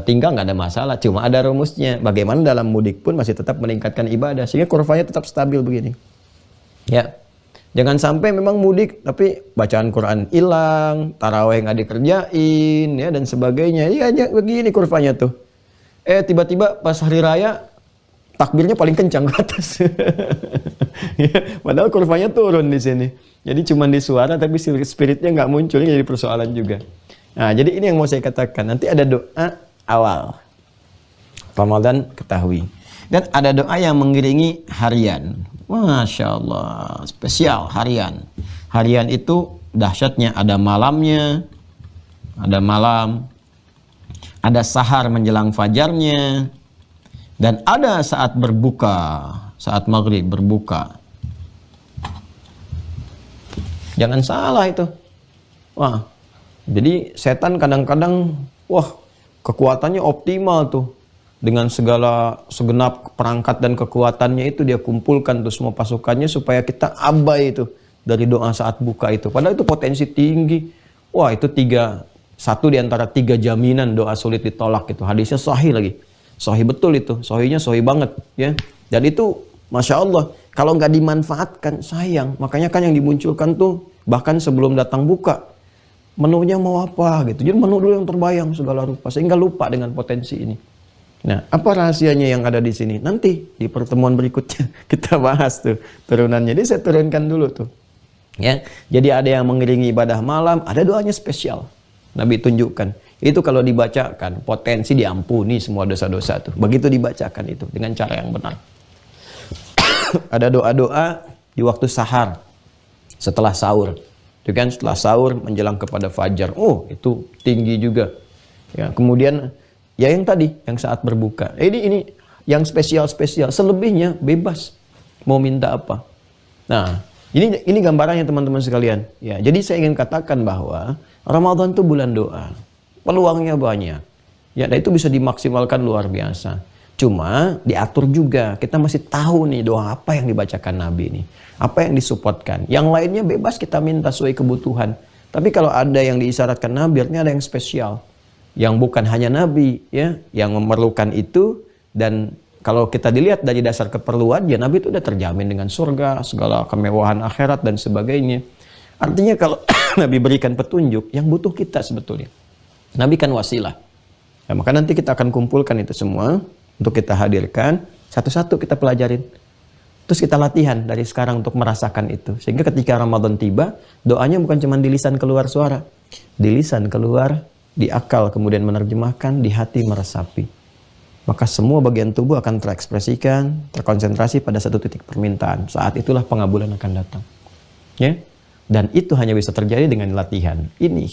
tinggal nggak ada masalah. Cuma ada rumusnya. Bagaimana dalam mudik pun masih tetap meningkatkan ibadah. Sehingga kurvanya tetap stabil begini. Ya, jangan sampai memang mudik tapi bacaan Quran hilang, taraweh nggak dikerjain, ya dan sebagainya. Iya, begini kurvanya tuh. Tiba-tiba pas hari raya takbirnya paling kencang ke atas. Ya, padahal kurvanya turun di sini. Jadi cuma di suara tapi spiritnya nggak muncul, jadi persoalan juga. Nah, jadi ini yang mau saya katakan. Nanti ada doa awal Ramadan, ketahui. Dan ada doa yang mengiringi harian. Masya Allah, spesial harian. Harian itu dahsyatnya, ada malamnya, ada malam, ada sahar menjelang fajarnya, dan ada saat berbuka, saat maghrib berbuka. Jangan salah itu. Wah, jadi setan kadang-kadang, kekuatannya optimal tuh. Dengan segenap perangkat dan kekuatannya itu dia kumpulkan tuh semua pasukannya supaya kita abai itu dari doa saat buka itu. Padahal itu potensi tinggi. Wah, itu satu di antara 3 jaminan doa sulit ditolak itu. Hadisnya sahih lagi. Sahih betul itu. Sahihnya sahih banget, ya. Dan itu Masya Allah, kalau nggak dimanfaatkan sayang. Makanya kan yang dimunculkan tuh bahkan sebelum datang buka, menunya mau apa gitu. Jadi menu dulu yang terbayang segala rupa sehingga lupa dengan potensi ini. Nah, apa rahasianya yang ada di sini? Nanti di pertemuan berikutnya kita bahas tuh turunannya. Jadi saya turunkan dulu tuh. Ya, jadi ada yang mengiringi ibadah malam, ada doanya spesial. Nabi tunjukkan. Itu kalau dibacakan, potensi diampuni semua dosa-dosa tuh. Begitu dibacakan itu dengan cara yang benar. Ada doa-doa di waktu sahar, setelah sahur. Itu kan setelah sahur menjelang kepada fajar. Oh, itu tinggi juga. Ya, kemudian ya yang tadi, yang saat berbuka. Ini yang spesial-spesial. Selebihnya bebas. Mau minta apa. Nah, ini gambarannya teman-teman sekalian. Ya, jadi saya ingin katakan bahwa Ramadan itu bulan doa. Peluangnya banyak. Ya, dan itu bisa dimaksimalkan luar biasa. Cuma diatur juga. Kita masih tahu nih doa apa yang dibacakan Nabi ini. Apa yang disupportkan. Yang lainnya bebas kita minta sesuai kebutuhan. Tapi kalau ada yang diisyaratkan Nabi, artinya ada yang spesial. Yang bukan hanya Nabi, ya, yang memerlukan itu. Dan kalau kita dilihat dari dasar keperluan, ya Nabi itu udah terjamin dengan surga, segala kemewahan akhirat dan sebagainya. Artinya kalau Nabi berikan petunjuk, yang butuh kita sebetulnya. Nabi kan wasilah. Ya, maka nanti kita akan kumpulkan itu semua untuk kita hadirkan, satu-satu kita pelajarin. Terus kita latihan dari sekarang untuk merasakan itu. Sehingga ketika Ramadan tiba, doanya bukan cuma di lisan keluar suara. Di lisan keluar, di akal kemudian menerjemahkan, di hati meresapi. Maka semua bagian tubuh akan terekspresikan, terkonsentrasi pada satu titik permintaan. Saat itulah pengabulan akan datang. Ya? Dan itu hanya bisa terjadi dengan latihan. Ini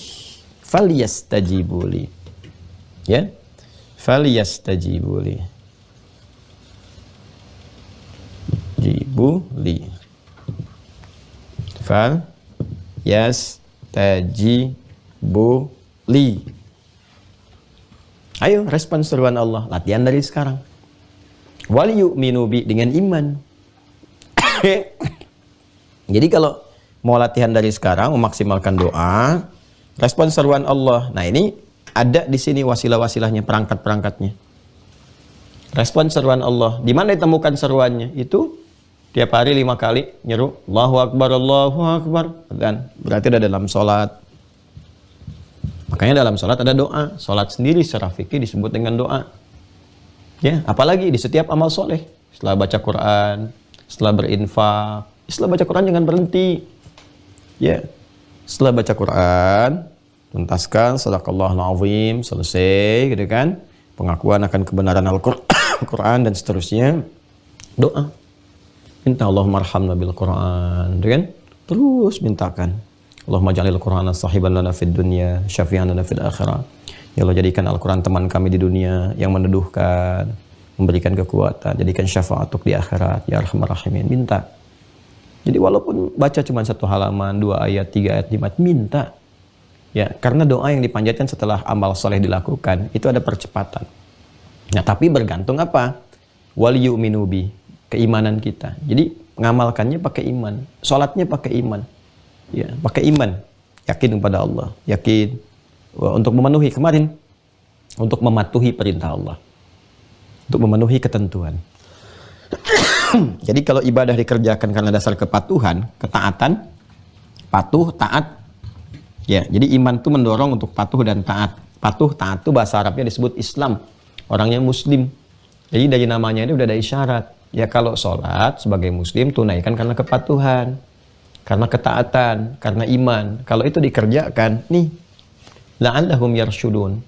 falyastajibuli. Ya? Falyastajibuli. Jibuli. Falyastajibuli. Ayo respon seruan Allah, latihan dari sekarang. Wal yu'minu bi, dengan iman. Jadi kalau mau latihan dari sekarang, memaksimalkan doa, respon seruan Allah. Nah, ini ada di sini wasilah-wasilahnya, perangkat-perangkatnya. Respon seruan Allah. Di mana ditemukan seruannya? Itu tiap hari 5 kali nyeru Allahu Akbar, Allahu Akbar. Dan berarti ada dalam sholat. Makanya dalam sholat ada doa. Sholat sendiri secara fikih disebut dengan doa. Ya, apalagi di setiap amal soleh. Setelah baca Quran, setelah berinfak, setelah baca Quran jangan berhenti. Ya, setelah baca Quran, tuntaskan sadaqallahul azim, selesai, gitu kan? Pengakuan akan kebenaran Al-Quran dan seterusnya. Doa. Minta Allahumma arhamna bil Quran, gitu kan? Terus mintakan. Allahumma ja'alil Qur'ana sahiban lana fid dunya, syafi'an lana fil akhirah. Ya Allah, jadikan Al-Quran teman kami di dunia yang meneduhkan, memberikan kekuatan, jadikan syafaat untuk di akhirat, ya Arhamar Rahimin. Minta. Jadi walaupun baca cuma 1 halaman, 2 ayat, 3 ayat, 5, minta. Ya, karena doa yang dipanjatkan setelah amal soleh dilakukan, itu ada percepatan. Nah, tapi bergantung apa? Wal yu'minu bi, keimanan kita. Jadi ngamalkannya pakai iman, sholatnya pakai iman. Ya, pakai iman. Yakin kepada Allah, yakin untuk memenuhi kemarin, untuk mematuhi perintah Allah, untuk memenuhi ketentuan. Jadi kalau ibadah dikerjakan karena dasar kepatuhan, ketaatan, patuh, taat, ya, jadi iman itu mendorong untuk patuh dan taat. Patuh, taat itu bahasa Arabnya disebut Islam, orangnya Muslim. Jadi dari namanya ini udah ada isyarat. Ya kalau sholat sebagai Muslim tunaikan karena kepatuhan, karena ketaatan, karena iman. Kalau itu dikerjakan, nih, la'allahum yarsyudun.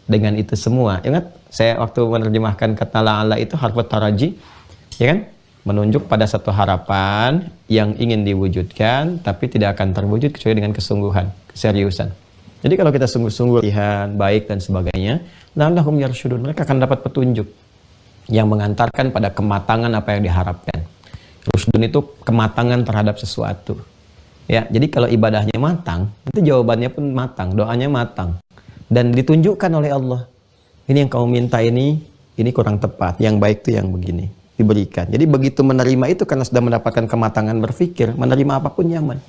Dengan itu semua, ingat saya waktu menerjemahkan kata la'alla itu harfu taraji, ya kan? Menunjuk pada satu harapan yang ingin diwujudkan, tapi tidak akan terwujud kecuali dengan kesungguhan, keseriusan. Jadi kalau kita sungguh-sungguh lihat baik dan sebagainya, la'allahum yarsyudun, mereka akan dapat petunjuk yang mengantarkan pada kematangan apa yang diharapkan. Rusdun itu kematangan terhadap sesuatu. Ya, jadi kalau ibadahnya matang, itu jawabannya pun matang, doanya matang. Dan ditunjukkan oleh Allah, ini yang kamu minta ini kurang tepat, yang baik itu yang begini, diberikan. Jadi begitu menerima itu karena sudah mendapatkan kematangan berpikir, menerima apapun nyaman.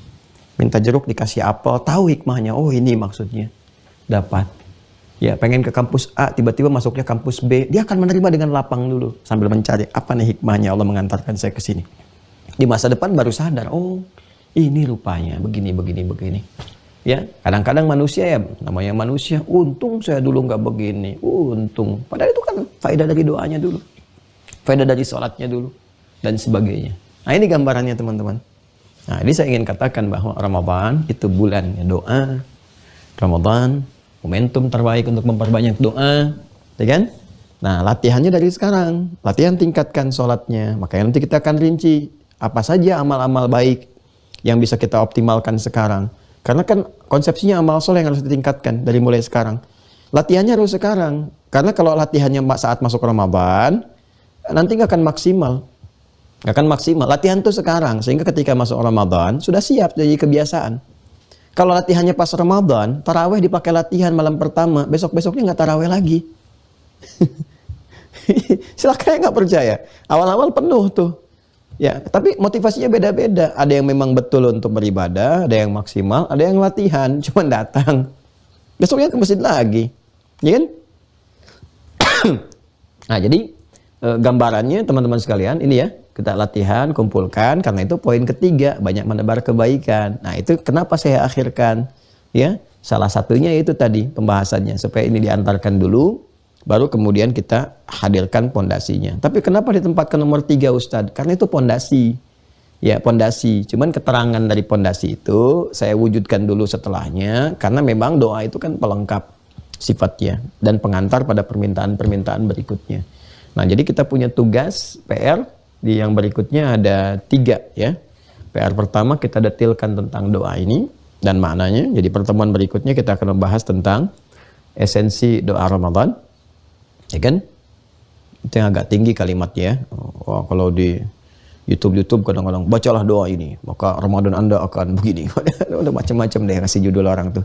Minta jeruk dikasih apel, tahu hikmahnya, oh ini maksudnya, dapat. Ya, pengen ke kampus A, tiba-tiba masuknya kampus B, dia akan menerima dengan lapang dulu, sambil mencari, apa nih hikmahnya Allah mengantarkan saya ke sini. Di masa depan baru sadar, oh ini rupanya, begini. Ya, kadang-kadang manusia ya, namanya manusia, untung saya dulu nggak begini, untung. Padahal itu kan faedah dari doanya dulu, faedah dari sholatnya dulu, dan sebagainya. Nah ini gambarannya teman-teman. Nah ini saya ingin katakan bahwa Ramadan itu bulannya doa. Ramadan, momentum terbaik untuk memperbanyak doa, ya kan? Nah latihannya dari sekarang, latihan tingkatkan sholatnya. Makanya nanti kita akan rinci, apa saja amal-amal baik yang bisa kita optimalkan sekarang. Karena kan konsepsinya amal soleh yang harus ditingkatkan dari mulai sekarang. Latihannya harus sekarang. Karena kalau latihannya saat masuk Ramadan, nanti nggak akan maksimal. Nggak akan maksimal. Latihan tuh sekarang. Sehingga ketika masuk Ramadan, sudah siap jadi kebiasaan. Kalau latihannya pas Ramadan, taraweh dipakai latihan malam pertama, besok-besoknya nggak taraweh lagi. Silakan yang nggak percaya. Awal-awal penuh tuh. Ya, tapi motivasinya beda-beda. Ada yang memang betul untuk beribadah, ada yang maksimal, ada yang latihan, cuma datang. Besoknya ke masjid lagi. Ya kan? Nah, jadi gambarannya teman-teman sekalian, ini ya, kita latihan, kumpulkan, karena itu poin ketiga, banyak menebar kebaikan. Nah, itu kenapa saya akhirkan? Ya, salah satunya itu tadi pembahasannya, supaya ini diantarkan dulu, baru kemudian kita hadirkan pondasinya. Tapi kenapa ditempatkan nomor 3 Ustadz? Karena itu pondasi. Ya, pondasi. Cuman keterangan dari pondasi itu saya wujudkan dulu setelahnya, karena memang doa itu kan pelengkap sifatnya dan pengantar pada permintaan-permintaan berikutnya. Nah, jadi kita punya tugas PR di yang berikutnya ada 3 ya. PR pertama kita detilkan tentang doa ini dan maknanya. Jadi pertemuan berikutnya kita akan membahas tentang esensi doa Ramadan. Ya kan? Itu yang agak tinggi kalimatnya. Wah, kalau di YouTube kadang-kadang bacalah doa ini, maka Ramadan Anda akan begini. Udah macam-macam deh kasih judul orang tuh.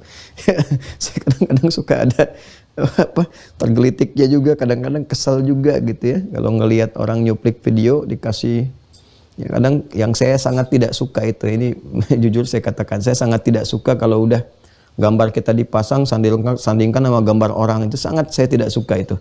Saya kadang-kadang suka ada tergelitiknya juga, kadang-kadang kesal juga gitu ya. Kalau ngelihat orang nyuplik video dikasih, ya kadang yang saya sangat tidak suka itu. Ini jujur saya katakan, saya sangat tidak suka kalau udah gambar kita dipasang sandingkan sama gambar orang, itu sangat saya tidak suka itu.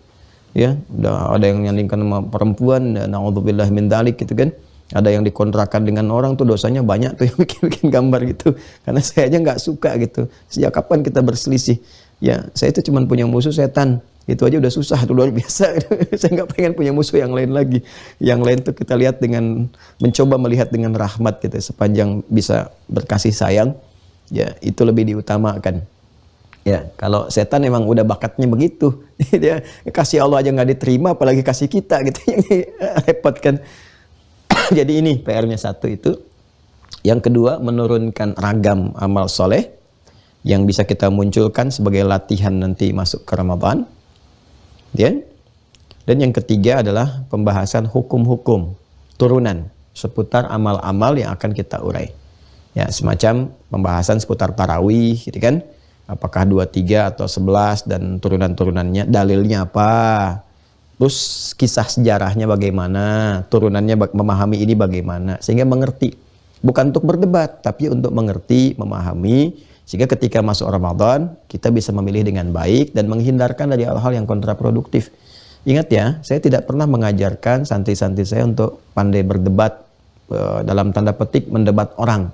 Ya, udah ada yang nyandingkan sama perempuan, naudzubillah min dzalik gitu kan. Ada yang dikontrakan dengan orang tuh dosanya banyak tuh yang bikin gambar gitu. Karena saya aja nggak suka gitu. Sejak kapan kita berselisih? Ya, saya itu cuma punya musuh setan. Itu aja udah susah, itu luar biasa. Saya nggak pengen punya musuh yang lain lagi. Yang lain tuh kita lihat dengan, mencoba melihat dengan rahmat gitu. Sepanjang bisa berkasih sayang, ya itu lebih diutamakan. Ya, kalau setan emang udah bakatnya begitu. Dia kasih Allah aja nggak diterima, apalagi kasih kita gitu. Yang repot kan. Jadi ini PR-nya 1 itu. Yang kedua, menurunkan ragam amal soleh yang bisa kita munculkan sebagai latihan nanti masuk ke Ramadan. Ya. Dan yang ketiga adalah pembahasan hukum-hukum turunan seputar amal-amal yang akan kita urai. Ya, semacam pembahasan seputar tarawih gitu kan. Apakah 23 atau 11 dan turunan-turunannya, dalilnya apa? Terus kisah sejarahnya bagaimana, turunannya memahami ini bagaimana, sehingga mengerti. Bukan untuk berdebat, tapi untuk mengerti, memahami, sehingga ketika masuk Ramadan, kita bisa memilih dengan baik dan menghindarkan dari hal-hal yang kontraproduktif. Ingat ya, saya tidak pernah mengajarkan santri-santri saya untuk pandai berdebat, dalam tanda petik mendebat orang.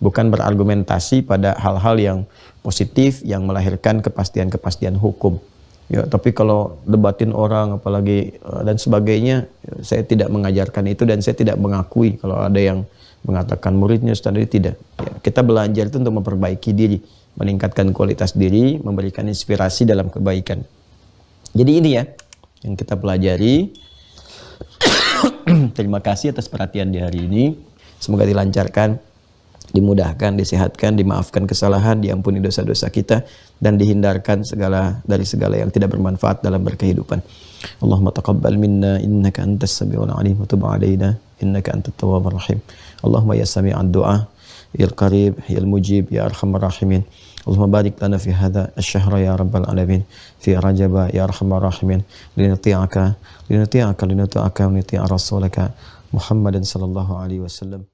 Bukan berargumentasi pada hal-hal yang positif, yang melahirkan kepastian-kepastian hukum. Ya, tapi kalau debatin orang apalagi dan sebagainya, saya tidak mengajarkan itu dan saya tidak mengakui kalau ada yang mengatakan muridnya Ustaz tidak. Ya, kita belajar itu untuk memperbaiki diri, meningkatkan kualitas diri, memberikan inspirasi dalam kebaikan. Jadi ini ya yang kita pelajari. Terima kasih atas perhatian di hari ini. Semoga dilancarkan, dimudahkan, disehatkan, dimaafkan kesalahan, diampuni dosa-dosa kita, dan dihindarkan dari segala yang tidak bermanfaat dalam berkehidupan. Allahumma taqabbal minna innaka antas samiul alim wa tub alaina innaka antat tawwabur rahim. Allahumma ya sami'ad du'a, ya qarib, ya mujib, ya arhamar rahimin. Allahumma barik lana fi hadha ash-shahra ya rabbal alamin, fi rajaba ya arhamar rahimin, linuti'aka wa nuti'a rasulaka Muhammadan sallallahu alaihi wasallam.